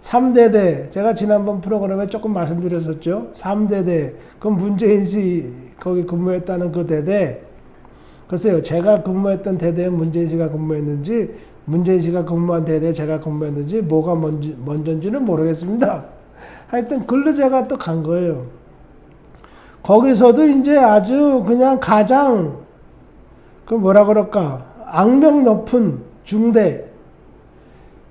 3대대, 제가 지난번 프로그램에 조금 말씀드렸었죠. 3대대, 그 문재인 씨 거기 근무했다는 그 대대. 글쎄요, 제가 근무했던 대대에 문재인 씨가 근무했는지, 문재인 씨가 근무한 대대에 제가 근무했는지, 뭐가 먼저인지는 모르겠습니다. 하여튼, 글로 제가 또 간 거예요. 거기서도 이제 아주 그냥 가장, 뭐라 그럴까, 악명 높은 중대,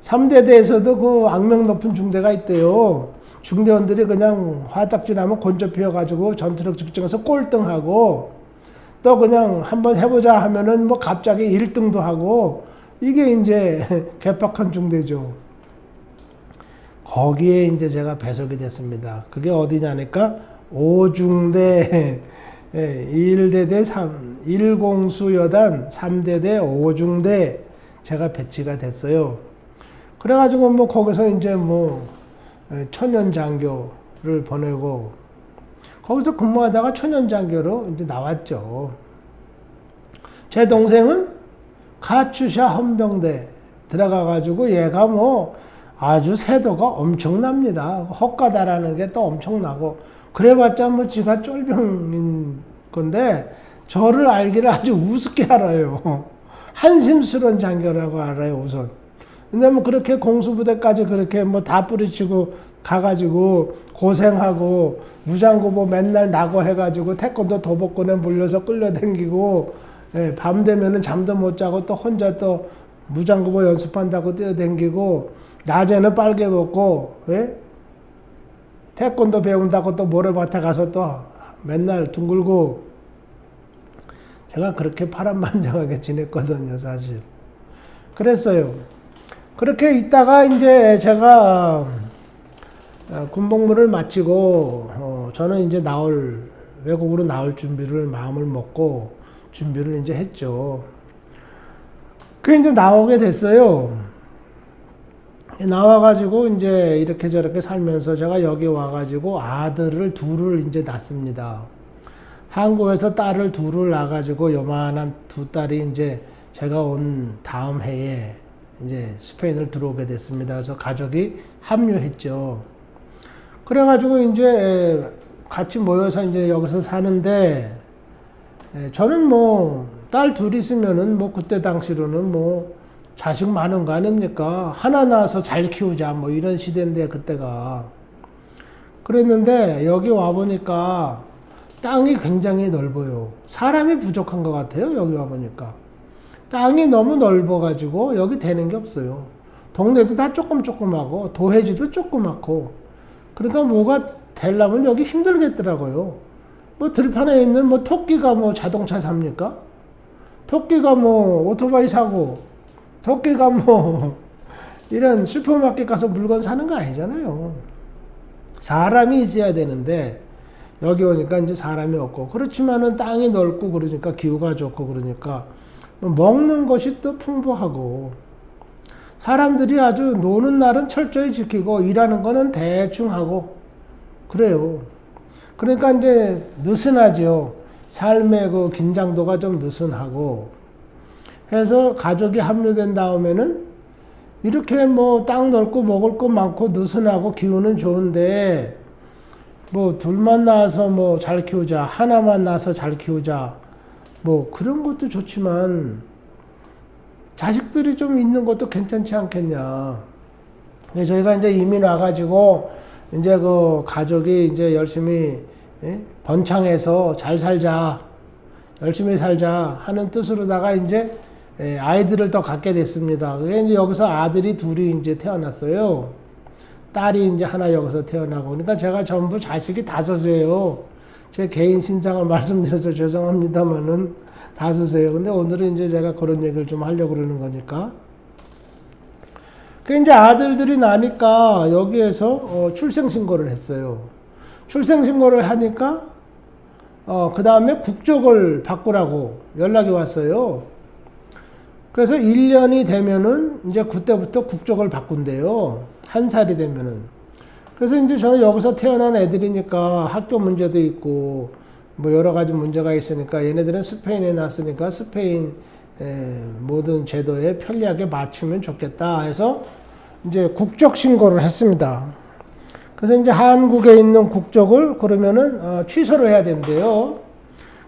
3대대에서도 그 악명 높은 중대가 있대요. 중대원들이 그냥 화딱지나면 곤조 피워가지고 전투력 측정해서 꼴등하고 또 그냥 한번 해보자 하면은 뭐 갑자기 1등도 하고 이게 이제 개팍한 중대죠. 거기에 이제 제가 배속이 됐습니다. 그게 어디냐니까 5중대 1대대 1공수 여단 3대대 5중대 제가 배치가 됐어요. 그래가지고 뭐 거기서 이제 뭐 천연장교를 보내고 거기서 근무하다가 천연장교로 이제 나왔죠. 제 동생은 가추샤 헌병대 들어가가지고 얘가 뭐 아주 세도가 엄청납니다. 헛가다라는 게 또 엄청나고 그래봤자 뭐 지가 쫄병인 건데 저를 알기를 아주 우습게 알아요. 한심스러운 장교라고 알아요 우선. 근데 뭐 그렇게 공수부대까지 그렇게 뭐 다 뿌리치고 가가지고 고생하고 무장고보 맨날 나고 해가지고 태권도 도복권에 물려서 끌려댕기고 밤 되면은 잠도 못 자고 또 혼자 또 무장고보 연습한다고 뛰어댕기고 낮에는 빨개 먹고 태권도 배운다고 또 모래밭에 가서 또 맨날 둥글고 제가 그렇게 파란만장하게 지냈거든요, 사실. 그랬어요. 그렇게 있다가 이제 제가 군복무를 마치고 저는 이제 외국으로 나올 준비를 마음을 먹고 준비를 이제 했죠. 그 이제 나오게 됐어요. 나와가지고 이제 이렇게 저렇게 살면서 제가 여기 와가지고 아들을 둘을 이제 낳습니다. 한국에서 딸을 둘을 낳아가지고 요만한 두 딸이 이제 제가 온 다음 해에 이제 스페인을 들어오게 됐습니다. 그래서 가족이 합류했죠. 그래가지고 이제 같이 모여서 이제 여기서 사는데 저는 뭐 딸 둘 있으면은 뭐 그때 당시로는 뭐 자식 많은 거 아닙니까? 하나 낳아서 잘 키우자 뭐 이런 시대인데 그때가 그랬는데 여기 와 보니까 땅이 굉장히 넓어요. 사람이 부족한 것 같아요. 여기 와 보니까 땅이 너무 넓어가지고 여기 되는 게 없어요. 동네도 다 조금조금하고 도해지도 조그맣고 그러니까 뭐가 되려면 여기 힘들겠더라고요. 뭐 들판에 있는 뭐 토끼가 뭐 자동차 삽니까? 토끼가 뭐 오토바이 사고 토끼가 뭐 이런 슈퍼마켓 가서 물건 사는 거 아니잖아요. 사람이 있어야 되는데 여기 오니까 이제 사람이 없고 그렇지만은 땅이 넓고 그러니까 기후가 좋고 그러니까 먹는 것이 또 풍부하고 사람들이 아주 노는 날은 철저히 지키고 일하는 거는 대충 하고 그래요. 그러니까 이제 느슨하죠. 삶의 그 긴장도가 좀 느슨하고 해서 가족이 합류된 다음에는 이렇게 뭐 땅 넓고 먹을 거 많고 느슨하고 기후는 좋은데 뭐 둘만 낳아서 뭐 잘 키우자 하나만 낳아서 잘 키우자 뭐 그런 것도 좋지만 자식들이 좀 있는 것도 괜찮지 않겠냐. 저희가 이제 이민 와가지고 이제 그 가족이 이제 열심히 번창해서 잘 살자 열심히 살자 하는 뜻으로다가 이제 아이들을 더 갖게 됐습니다. 그게 이제 여기서 아들이 둘이 이제 태어났어요. 딸이 이제 하나 여기서 태어나고 그러니까 제가 전부 자식이 다섯이에요. 제 개인 신상을 말씀드려서 죄송합니다만은 다섯이에요. 근데 오늘은 이제 제가 그런 얘기를 좀 하려고 그러는 거니까. 그 이제 아들들이 나니까 여기에서 출생신고를 했어요. 출생신고를 하니까 그 다음에 국적을 바꾸라고 연락이 왔어요. 그래서 1년이 되면은 이제 그때부터 국적을 바꾼대요. 1살이 되면은. 그래서 이제 저는 여기서 태어난 애들이니까 학교 문제도 있고 뭐 여러 가지 문제가 있으니까 얘네들은 스페인에 났으니까 스페인 모든 제도에 편리하게 맞추면 좋겠다 해서 이제 국적 신고를 했습니다. 그래서 이제 한국에 있는 국적을 그러면은 취소를 해야 된대요.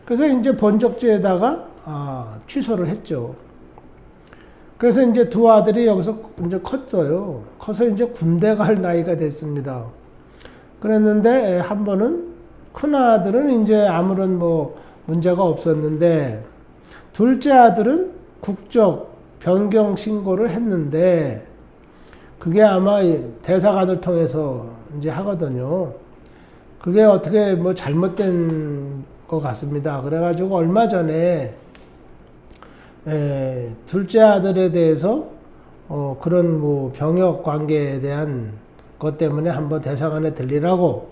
그래서 이제 번적지에다가 취소를 했죠. 그래서 이제 두 아들이 여기서 이제 컸어요. 커서 이제 군대 갈 나이가 됐습니다. 그랬는데 한 번은 큰 아들은 이제 아무런 뭐 문제가 없었는데 둘째 아들은 국적 변경 신고를 했는데 그게 아마 대사관을 통해서 이제 하거든요. 그게 어떻게 뭐 잘못된 것 같습니다. 그래가지고 얼마 전에 둘째 아들에 대해서 그런 뭐 병역 관계에 대한 것 때문에 한번 대사관에 들리라고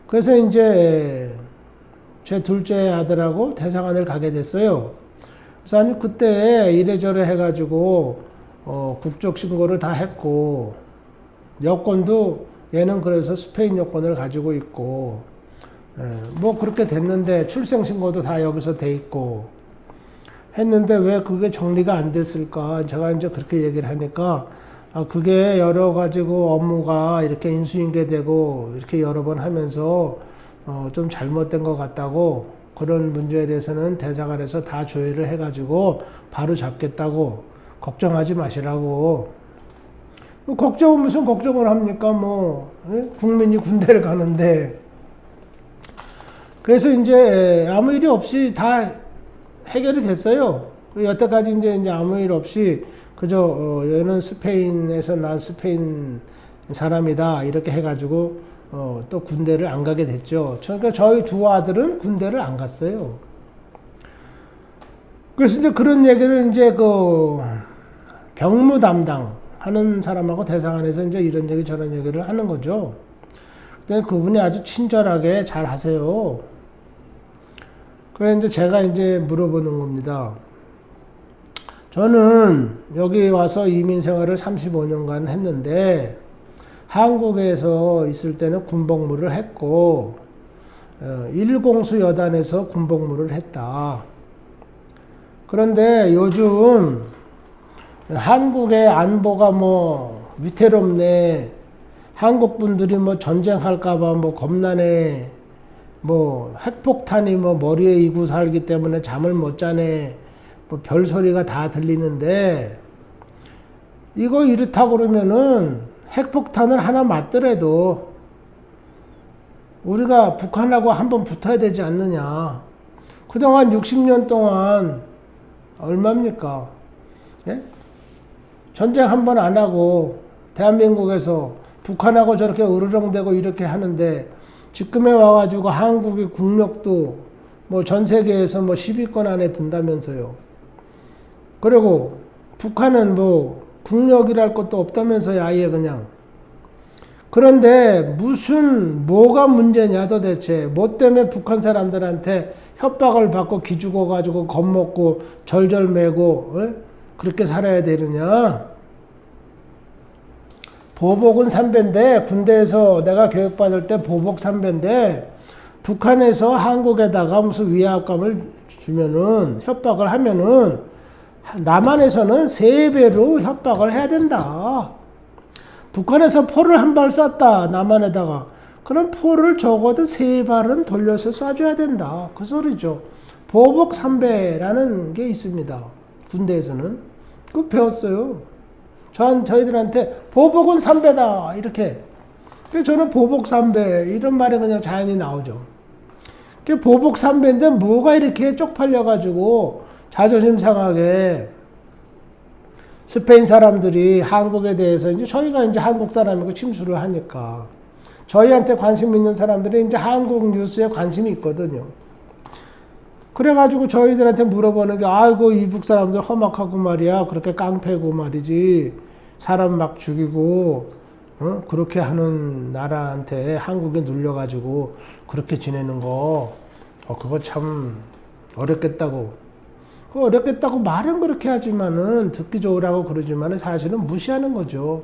그래서 이제 제 둘째 아들하고 대사관을 가게 됐어요. 그래서 아니 그때 이래저래 해가지고 국적 신고를 다 했고 여권도 얘는 그래서 스페인 여권을 가지고 있고 뭐 그렇게 됐는데 출생 신고도 다 여기서 돼 있고 했는데 왜 그게 정리가 안 됐을까? 제가 이제 그렇게 얘기를 하니까 그게 여러 가지고 업무가 이렇게 인수인계되고 이렇게 여러 번 하면서 좀 잘못된 것 같다고 그런 문제에 대해서는 대사관에서 다 조회를 해가지고 바로 잡겠다고 걱정하지 마시라고. 걱정은 무슨 걱정을 합니까? 뭐 국민이 군대를 가는데 그래서 이제 아무 일이 없이 다 해결이 됐어요. 여태까지 이제 아무 일 없이 그저 얘는 스페인에서 난 스페인 사람이다 이렇게 해가지고 또 군대를 안 가게 됐죠. 그러니까 저희 두 아들은 군대를 안 갔어요. 그래서 이제 그런 얘기를 이제 그 병무 담당 하는 사람하고 대사관에서 이제 이런 얘기 저런 얘기를 하는 거죠. 근데 그분이 아주 친절하게 잘 하세요. 그래서 이제 제가 이제 물어보는 겁니다. 저는 여기 와서 이민 생활을 35년간 했는데 한국에서 있을 때는 군복무를 했고 일공수 여단에서 군복무를 했다. 그런데 요즘 한국의 안보가 뭐 위태롭네. 한국 분들이 뭐 전쟁할까봐 뭐 겁나네. 뭐 핵폭탄이 뭐 머리에 이고 살기 때문에 잠을 못 자네. 뭐 별소리가 다 들리는데 이거 이렇다 그러면은 핵폭탄을 하나 맞더라도 우리가 북한하고 한번 붙어야 되지 않느냐. 그동안 60년 동안 얼마입니까? 예? 전쟁 한 번 안 하고 대한민국에서 북한하고 저렇게 으르렁대고 이렇게 하는데 지금에 와가지고 한국의 국력도 뭐 전 세계에서 뭐 10위권 안에 든다면서요. 그리고 북한은 뭐 국력이랄 것도 없다면서요. 아예 그냥. 그런데 뭐가 문제냐 도대체. 뭐 때문에 북한 사람들한테 협박을 받고 기죽어가지고 겁먹고 절절매고 그렇게 살아야 되느냐. 보복은 3배인데 군대에서 내가 교육받을 때 보복 3배인데 북한에서 한국에다가 무슨 위압감을 주면은 협박을 하면은 남한에서는 3배로 협박을 해야 된다. 북한에서 포를 한 발 쐈다 남한에다가 그럼 포를 적어도 3발은 돌려서 쏴줘야 된다. 그 소리죠. 보복 3배라는 게 있습니다. 군대에서는. 그거 배웠어요. 저희들한테 보복은 3배다 이렇게. 그래서 저는 보복 3배 이런 말이 그냥 자연히 나오죠. 보복 3배인데 뭐가 이렇게 쪽팔려가지고 자존심 상하게 스페인 사람들이 한국에 대해서 이제 저희가 이제 한국 사람이고 침수를 하니까 저희한테 관심 있는 사람들이 이제 한국 뉴스에 관심이 있거든요. 그래가지고 저희들한테 물어보는 게 아이고 이북 사람들 험악하고 말이야 그렇게 깡패고 말이지 사람 막 죽이고 그렇게 하는 나라한테 한국에 눌려가지고 그렇게 지내는 거 그거 참 어렵겠다고. 어렵겠다고 말은 그렇게 하지만은 듣기 좋으라고 그러지만은 사실은 무시하는 거죠.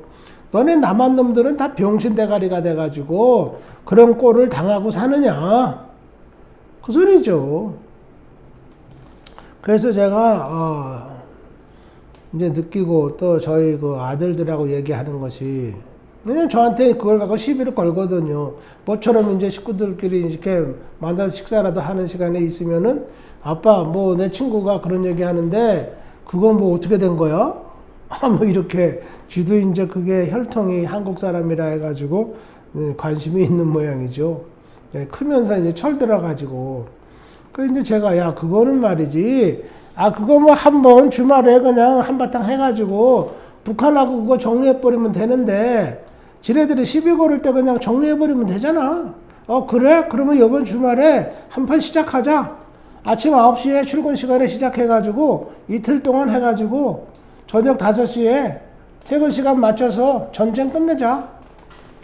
너네 남한 놈들은 다 병신 대가리가 돼가지고 그런 꼴을 당하고 사느냐 그 소리죠. 그래서 제가 이제 느끼고 또 저희 그 아들들하고 얘기하는 것이 왜냐면 저한테 그걸 갖고 시비를 걸거든요. 모처럼 이제 식구들끼리 이렇게 만나서 식사라도 하는 시간에 있으면은 아빠 뭐 내 친구가 그런 얘기 하는데 그건 뭐 어떻게 된 거야? 뭐 이렇게 쥐도 이제 그게 혈통이 한국 사람이라 해가지고 관심이 있는 모양이죠. 크면서 이제 철들어가지고. 그 이제 제가 야 그거는 말이지. 그거 뭐 한번 주말에 그냥 한바탕 해가지고 북한하고 그거 정리해버리면 되는데 지네들이 시비 걸을 때 그냥 정리해버리면 되잖아. 그래? 그러면 이번 주말에 한판 시작하자. 아침 9시에 출근 시간에 시작해가지고 이틀 동안 해가지고 저녁 5시에 퇴근 시간 맞춰서 전쟁 끝내자.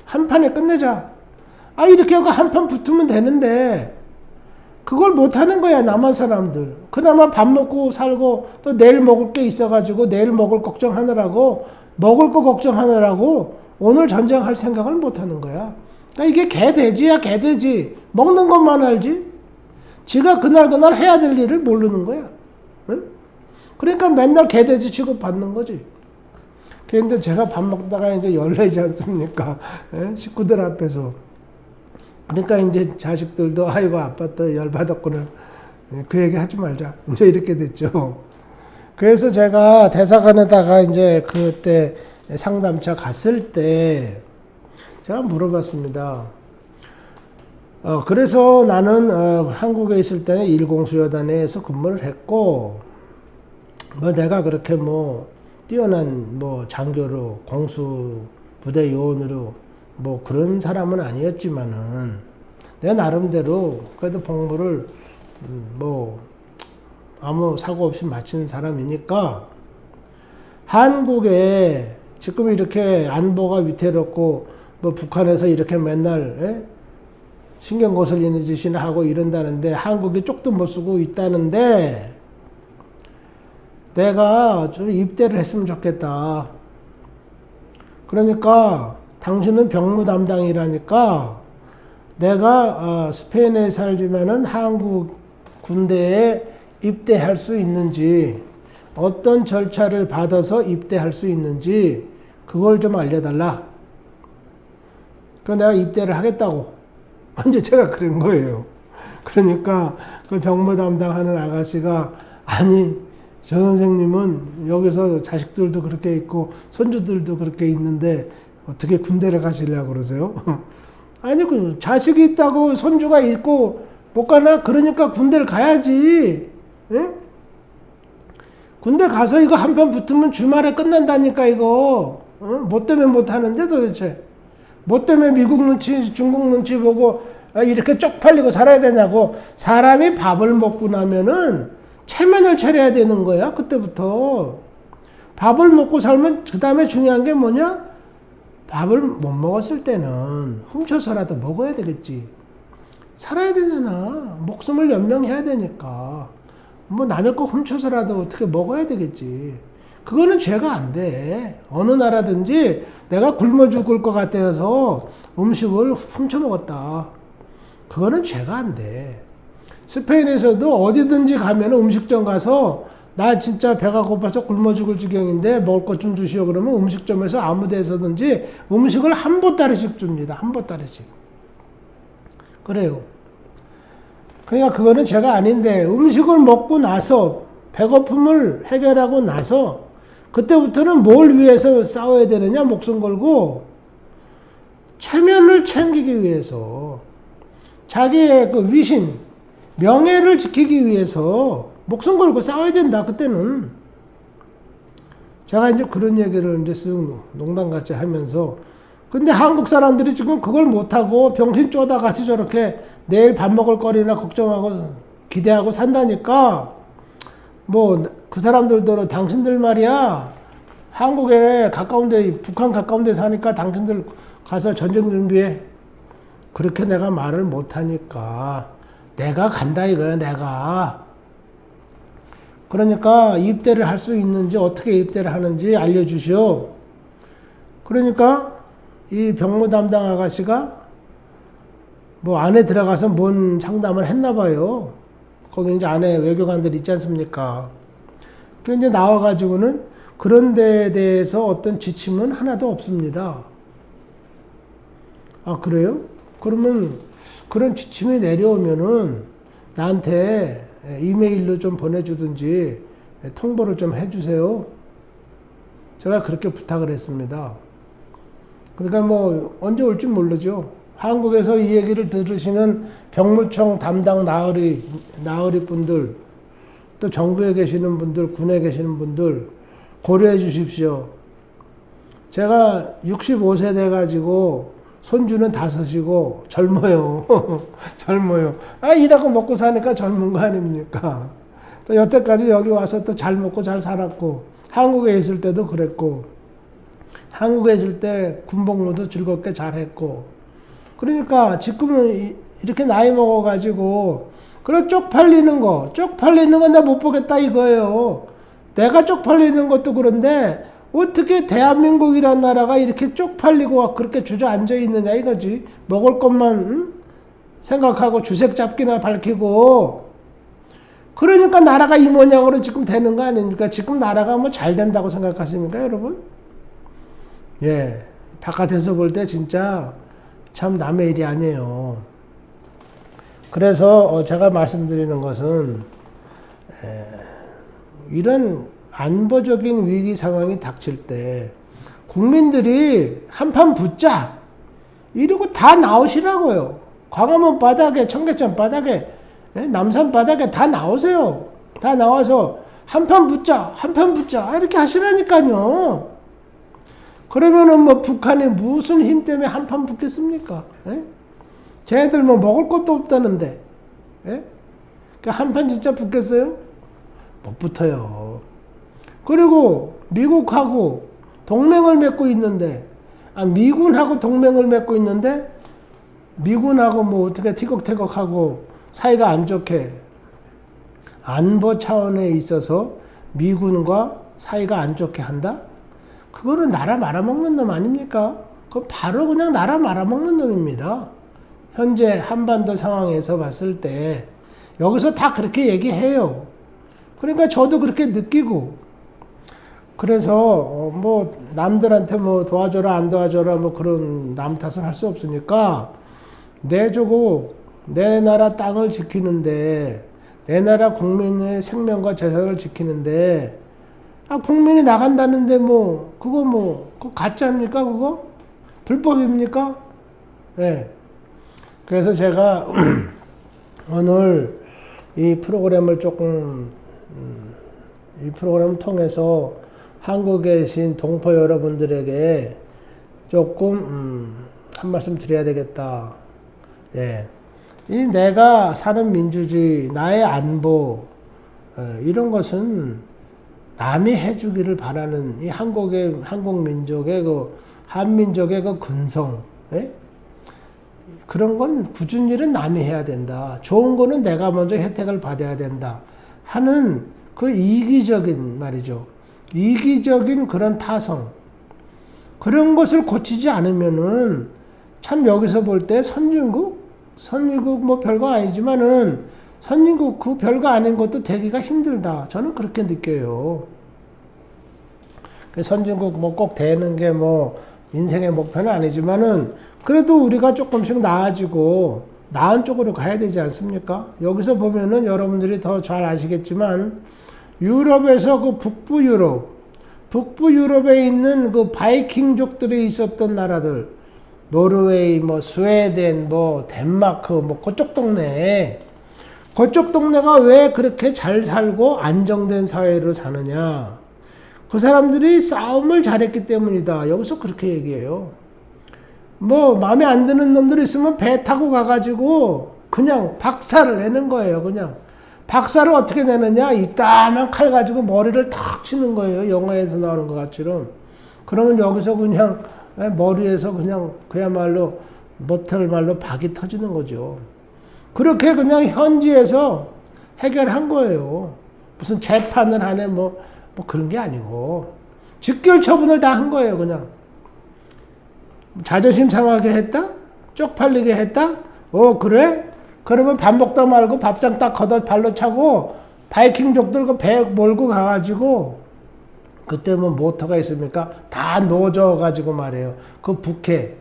한 판에 끝내자. 이렇게 하고 한 판 붙으면 되는데 그걸 못하는 거야 남한 사람들. 그나마 밥 먹고 살고 또 내일 먹을 게 있어가지고 내일 먹을 걱정하느라고 먹을 거 걱정하느라고 오늘 전쟁할 생각을 못하는 거야. 그러니까 이게 개돼지야 개돼지. 먹는 것만 알지. 지가 그날 해야 될 일을 모르는 거야. 응? 그러니까 맨날 개돼지 취급받는 거지. 그런데 제가 밥 먹다가 이제 열내지 않습니까? 식구들 앞에서. 그러니까 이제 자식들도 아이고 아빠 또 열받았구나. 그 얘기 하지 말자. 이제 이렇게 됐죠. 그래서 제가 대사관에다가 이제 그때 상담차 갔을 때 제가 물어봤습니다. 그래서 나는 한국에 있을 때는 일공수여단에서 근무를 했고 뭐 내가 그렇게 뭐 뛰어난 뭐 장교로 공수 부대 요원으로 뭐 그런 사람은 아니었지만은 내 나름대로 그래도 복무를 뭐 아무 사고 없이 마친 사람이니까 한국에 지금 이렇게 안보가 위태롭고 뭐 북한에서 이렇게 맨날 신경 거슬리는 짓이나 하고 이런다는데 한국이 쪽도 못 쓰고 있다는데 내가 좀 입대를 했으면 좋겠다. 그러니까 당신은 병무 담당이라니까 내가 스페인에 살지만은 한국 군대에 입대할 수 있는지 어떤 절차를 받아서 입대할 수 있는지 그걸 좀 알려달라. 그래서 내가 입대를 하겠다고 언제 제가 그런 거예요. 그러니까 그 병무 담당하는 아가씨가 아니 저 선생님은 여기서 자식들도 그렇게 있고 손주들도 그렇게 있는데 어떻게 군대를 가시려고 그러세요? 아니 그 자식이 있다고 손주가 있고 못 가나? 그러니까 군대를 가야지. 예? 군대 가서 이거 한판 붙으면 주말에 끝난다니까 이거. 뭐 때문에 못 하는데 도대체. 뭐 때문에 미국 눈치 중국 눈치 보고 이렇게 쪽팔리고 살아야 되냐고. 사람이 밥을 먹고 나면은 체면을 차려야 되는 거야 그때부터. 밥을 먹고 살면 그 다음에 중요한 게 뭐냐? 밥을 못 먹었을 때는 훔쳐서라도 먹어야 되겠지. 살아야 되잖아. 목숨을 연명해야 되니까. 뭐 남의 거 훔쳐서라도 어떻게 먹어야 되겠지. 그거는 죄가 안 돼. 어느 나라든지 내가 굶어 죽을 것 같아서 음식을 훔쳐 먹었다. 그거는 죄가 안 돼. 스페인에서도 어디든지 가면 음식점 가서 나 진짜 배가 고파서 굶어 죽을 지경인데 먹을 것 좀 주시오 그러면 음식점에서 아무 데서든지 음식을 한 보따리씩 줍니다. 한 보따리씩. 그래요. 그러니까 그거는 죄가 아닌데 음식을 먹고 나서 배고픔을 해결하고 나서 그때부터는 뭘 위해서 싸워야 되느냐 목숨 걸고 체면을 챙기기 위해서 자기의 그 위신 명예를 지키기 위해서 목숨 걸고 싸워야 된다. 그때는 제가 이제 그런 얘기를 이제 쓱 농담같이 하면서 근데 한국 사람들이 지금 그걸 못하고 병신 쪼다같이 저렇게 내일 밥 먹을 거리나 걱정하고 기대하고 산다니까 뭐 그 사람들도 당신들 말이야 한국에 가까운데 북한 가까운데 사니까 당신들 가서 전쟁 준비해 그렇게 내가 말을 못하니까 내가 간다 이거야 내가. 그러니까 입대를 할 수 있는지 어떻게 입대를 하는지 알려주시오. 그러니까 이 병무 담당 아가씨가 뭐 안에 들어가서 뭔 상담을 했나 봐요. 거기 이제 안에 외교관들 있지 않습니까? 그 이제 나와가지고는 그런 데에 대해서 어떤 지침은 하나도 없습니다. 아, 그래요? 그러면 그런 지침이 내려오면은 나한테 이메일로 좀 보내주든지 통보를 좀 해주세요. 제가 그렇게 부탁을 했습니다. 그러니까 뭐 언제 올지 모르죠. 한국에서 이 얘기를 들으시는 병무청 담당 나으리 분들, 또 정부에 계시는 분들, 군에 계시는 분들 고려해 주십시오. 제가 65세 돼가지고 손주는 5이고 젊어요. 젊어요. 아, 일하고 먹고 사니까 젊은 거 아닙니까? 또 여태까지 여기 와서 또 잘 먹고 잘 살았고 한국에 있을 때도 그랬고 한국에 있을 때 군복무도 즐겁게 잘했고 그러니까 지금은 이렇게 나이 먹어가지고 그래 쪽팔리는 건 나 못 보겠다 이거예요. 내가 쪽팔리는 것도 그런데 어떻게 대한민국이란 나라가 이렇게 쪽팔리고 그렇게 주저앉아 있느냐 이거지. 먹을 것만 생각하고 주색 잡기나 밝히고 그러니까 나라가 이 모양으로 지금 되는 거 아닙니까? 지금 나라가 뭐 잘 된다고 생각하십니까 여러분? 예, 바깥에서 볼 때 진짜 참 남의 일이 아니에요. 그래서 제가 말씀드리는 것은 이런 안보적인 위기 상황이 닥칠 때 국민들이 한판 붙자 이러고 다 나오시라고요. 광화문 바닥에 청계천 바닥에 남산 바닥에 다 나오세요. 다 나와서 한판 붙자 이렇게 하시라니까요. 그러면은 뭐 북한이 무슨 힘 때문에 한판 붙겠습니까? 쟤네들 뭐 먹을 것도 없다는데 그러니까 한판 진짜 붙겠어요? 못 붙어요. 그리고 미국하고 동맹을 맺고 있는데, 미군하고 동맹을 맺고 있는데, 미군하고 뭐 어떻게 티격태격하고 사이가 안 좋게, 안보 차원에 있어서 미군과 사이가 안 좋게 한다? 그거는 나라 말아먹는 놈 아닙니까? 그건 바로 그냥 나라 말아먹는 놈입니다. 현재 한반도 상황에서 봤을 때 여기서 다 그렇게 얘기해요. 그러니까 저도 그렇게 느끼고, 그래서 뭐 남들한테 뭐 도와줘라 안 도와줘라 뭐 그런 남 탓을 할 수 없으니까 내 조국, 내 나라 땅을 지키는데, 내 나라 국민의 생명과 재산을 지키는데, 국민이 나간다는데 그거 가짜입니까? 그거? 불법입니까? 네. 그래서 제가 오늘 이 프로그램을 이 프로그램을 통해서 한국에 계신 동포 여러분들에게 조금 한 말씀 드려야 되겠다. 예. 이 내가 사는 민주주의, 나의 안보, 이런 것은 남이 해주기를 바라는 이 한국 민족의 한민족의 근성, 예? 그런 건 굳은 일은 남이 해야 된다. 좋은 거는 내가 먼저 혜택을 받아야 된다. 하는 그 이기적인 말이죠. 이기적인 그런 타성. 그런 것을 고치지 않으면은 참 여기서 볼 때 선진국 뭐 별거 아니지만은 선진국 그 별거 아닌 것도 되기가 힘들다. 저는 그렇게 느껴요. 선진국 뭐 꼭 되는 게 뭐 인생의 목표는 아니지만은 그래도 우리가 조금씩 나아지고 나은 쪽으로 가야 되지 않습니까? 여기서 보면은 여러분들이 더 잘 아시겠지만 유럽에서 그 북부 유럽에 있는 그 바이킹족들이 있었던 나라들, 노르웨이, 뭐 스웨덴, 뭐 덴마크, 뭐 그쪽 동네가 왜 그렇게 잘 살고 안정된 사회로 사느냐? 그 사람들이 싸움을 잘했기 때문이다. 여기서 그렇게 얘기해요. 뭐 마음에 안 드는 놈들 있으면 배 타고 가가지고 그냥 박살을 내는 거예요. 그냥 박살을 어떻게 내느냐? 이따만 칼 가지고 머리를 탁 치는 거예요. 영화에서 나오는 것 같처럼. 그러면 여기서 그냥 머리에서 그냥 그야말로 못할 말로 박이 터지는 거죠. 그렇게 그냥 현지에서 해결한 거예요. 무슨 재판을 하네 뭐 그런 게 아니고 직결 처분을 다 한 거예요. 그냥 자존심 상하게 했다? 쪽팔리게 했다? 그래? 그러면 밥 먹다 말고 밥상 딱 걷어 발로 차고 바이킹족들 그 배 몰고 가가지고, 그때 뭐 모터가 있습니까? 다 놓아져가지고 말이에요. 그 북해,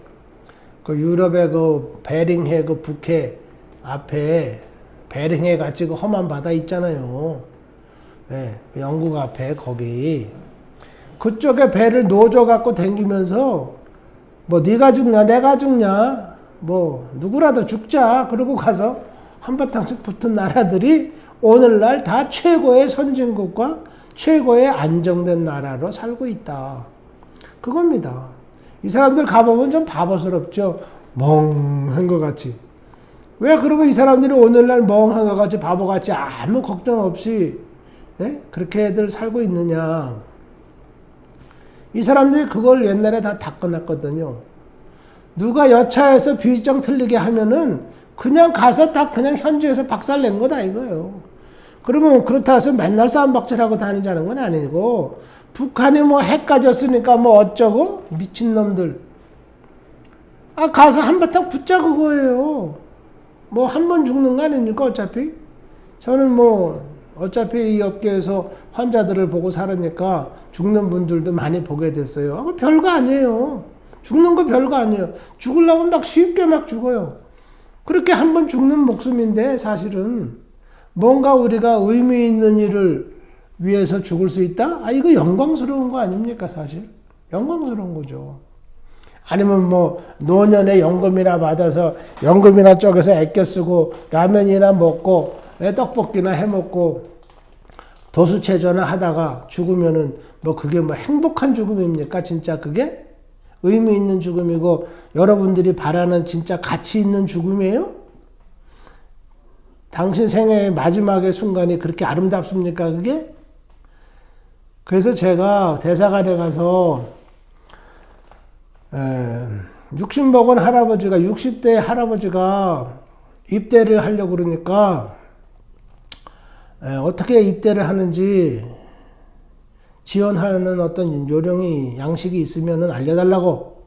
그 유럽의 그 베링해 그 북해 앞에 베링해 같이 그 험한 바다 있잖아요. 네, 영국 앞에 거기 그쪽에 배를 놓아져 갖고 댕기면서 뭐 네가 죽냐 내가 죽냐 뭐 누구라도 죽자 그러고 가서 한바탕씩 붙은 나라들이 오늘날 다 최고의 선진국과 최고의 안정된 나라로 살고 있다. 그겁니다. 이 사람들 가보면 좀 바보스럽죠. 멍한 것 같이. 왜 그러면 이 사람들이 오늘날 멍한 것 같이 바보같이 아무 걱정 없이 그렇게들 살고 있느냐. 이 사람들이 그걸 옛날에 다 닦아놨거든요. 누가 여차해서 비정 틀리게 하면은 그냥 가서 다 그냥 현지에서 박살 낸 거다 이거예요. 그러면 그렇다 해서 맨날 싸움박질하고 다니자는 건 아니고, 북한이 뭐 핵 가졌으니까 뭐 어쩌고 미친놈들 가서 한바탕 붙자 그거예요. 뭐 한 번 죽는 거 아닙니까 어차피. 저는 뭐 어차피 이 업계에서 환자들을 보고 살으니까 죽는 분들도 많이 보게 됐어요. 별거 아니에요. 죽는 거 별거 아니에요. 죽으려면 막 쉽게 막 죽어요. 그렇게 한 번 죽는 목숨인데 사실은 뭔가 우리가 의미 있는 일을 위해서 죽을 수 있다? 이거 영광스러운 거 아닙니까 사실? 영광스러운 거죠. 아니면 뭐 노년에 연금이나 받아서 연금이나 쪼개서 아껴 쓰고 라면이나 먹고 떡볶이나 해 먹고 도수체조나 하다가 죽으면은 뭐 그게 뭐 행복한 죽음입니까? 진짜 그게 의미 있는 죽음이고 여러분들이 바라는 진짜 가치 있는 죽음이에요? 당신 생애의 마지막의 순간이 그렇게 아름답습니까, 그게? 그래서 제가 대사관에 가서 60먹은 할아버지가 60대 할아버지가 입대를 하려고 그러니까 어떻게 입대를 하는지 지원하는 어떤 요령이 양식이 있으면 알려달라고.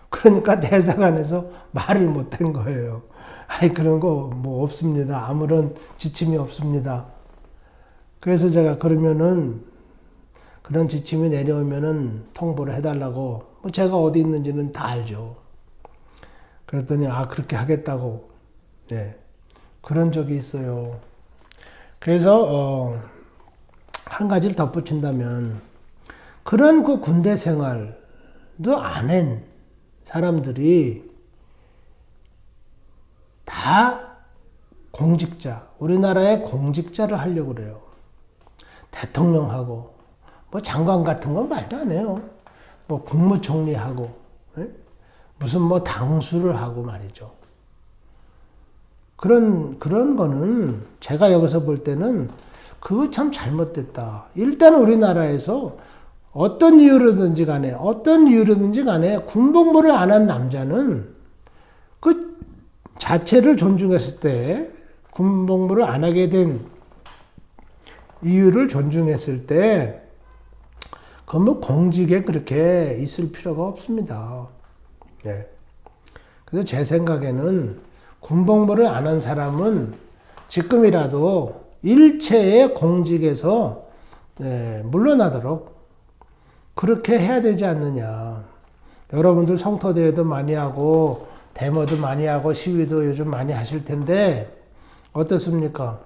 그러니까 대사관에서 말을 못한 거예요. 아이 그런 거 뭐 없습니다. 아무런 지침이 없습니다. 그래서 제가 그러면은 그런 지침이 내려오면은 통보를 해달라고. 뭐 제가 어디 있는지는 다 알죠. 그랬더니 그렇게 하겠다고. 네. 그런 적이 있어요. 그래서 한 가지를 덧붙인다면 그런 그 군대 생활도 안 한 사람들이 다 공직자, 우리나라의 공직자를 하려고 그래요. 대통령하고 뭐 장관 같은 건 말도 안 해요. 뭐 국무총리하고 무슨 뭐 당수를 하고 말이죠. 그런 거는 제가 여기서 볼 때는 그거 참 잘못됐다. 일단 우리나라에서 어떤 이유로든지 간에 군복무를 안 한 남자는 그 자체를 존중했을 때 군복무를 안 하게 된 이유를 존중했을 때 그건 뭐 공직에 그렇게 있을 필요가 없습니다. 네. 그래서 제 생각에는 군복무를 안 한 사람은 지금이라도 일체의 공직에서 물러나도록 그렇게 해야 되지 않느냐. 여러분들 성토대회도 많이 하고 데모도 많이 하고 시위도 요즘 많이 하실 텐데 어떻습니까?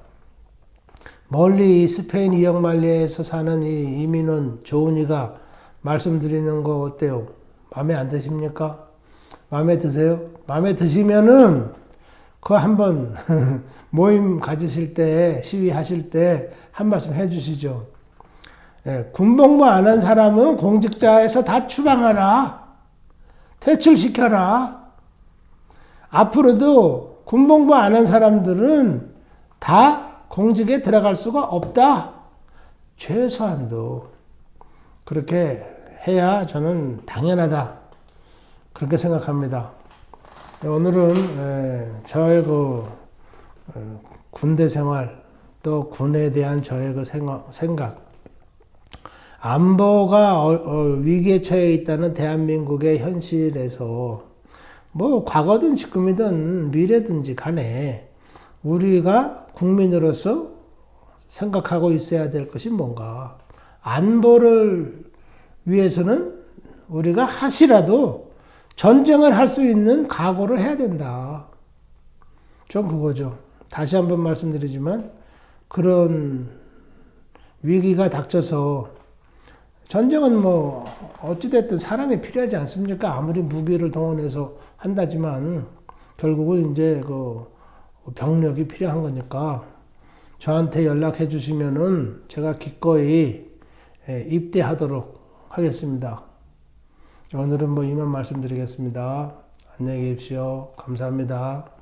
멀리 스페인 이역만리에서 사는 이 이민원 조은이가 말씀드리는 거 어때요? 마음에 안 드십니까? 마음에 드세요? 마음에 드시면은 그거 한번 모임 가지실 때 시위하실 때 한 말씀 해주시죠. 군복무 안 한 사람은 공직자에서 다 추방하라. 퇴출시켜라. 앞으로도 군복무 안 한 사람들은 다 공직에 들어갈 수가 없다. 최소한도 그렇게 해야 저는 당연하다. 그렇게 생각합니다. 오늘은 저의 그 군대 생활 또 군에 대한 저의 그 생각 안보가 위기에 처해 있다는 대한민국의 현실에서 뭐 과거든 지금이든 미래든지 간에 우리가 국민으로서 생각하고 있어야 될 것이 뭔가. 안보를 위해서는 우리가 하시라도 전쟁을 할 수 있는 각오를 해야 된다. 좀 그거죠. 다시 한번 말씀드리지만 그런 위기가 닥쳐서 전쟁은 뭐 어찌됐든 사람이 필요하지 않습니까? 아무리 무기를 동원해서 한다지만 결국은 이제 그 병력이 필요한 거니까 저한테 연락해 주시면은 제가 기꺼이 입대하도록 하겠습니다. 오늘은 뭐 이만 말씀드리겠습니다. 안녕히 계십시오. 감사합니다.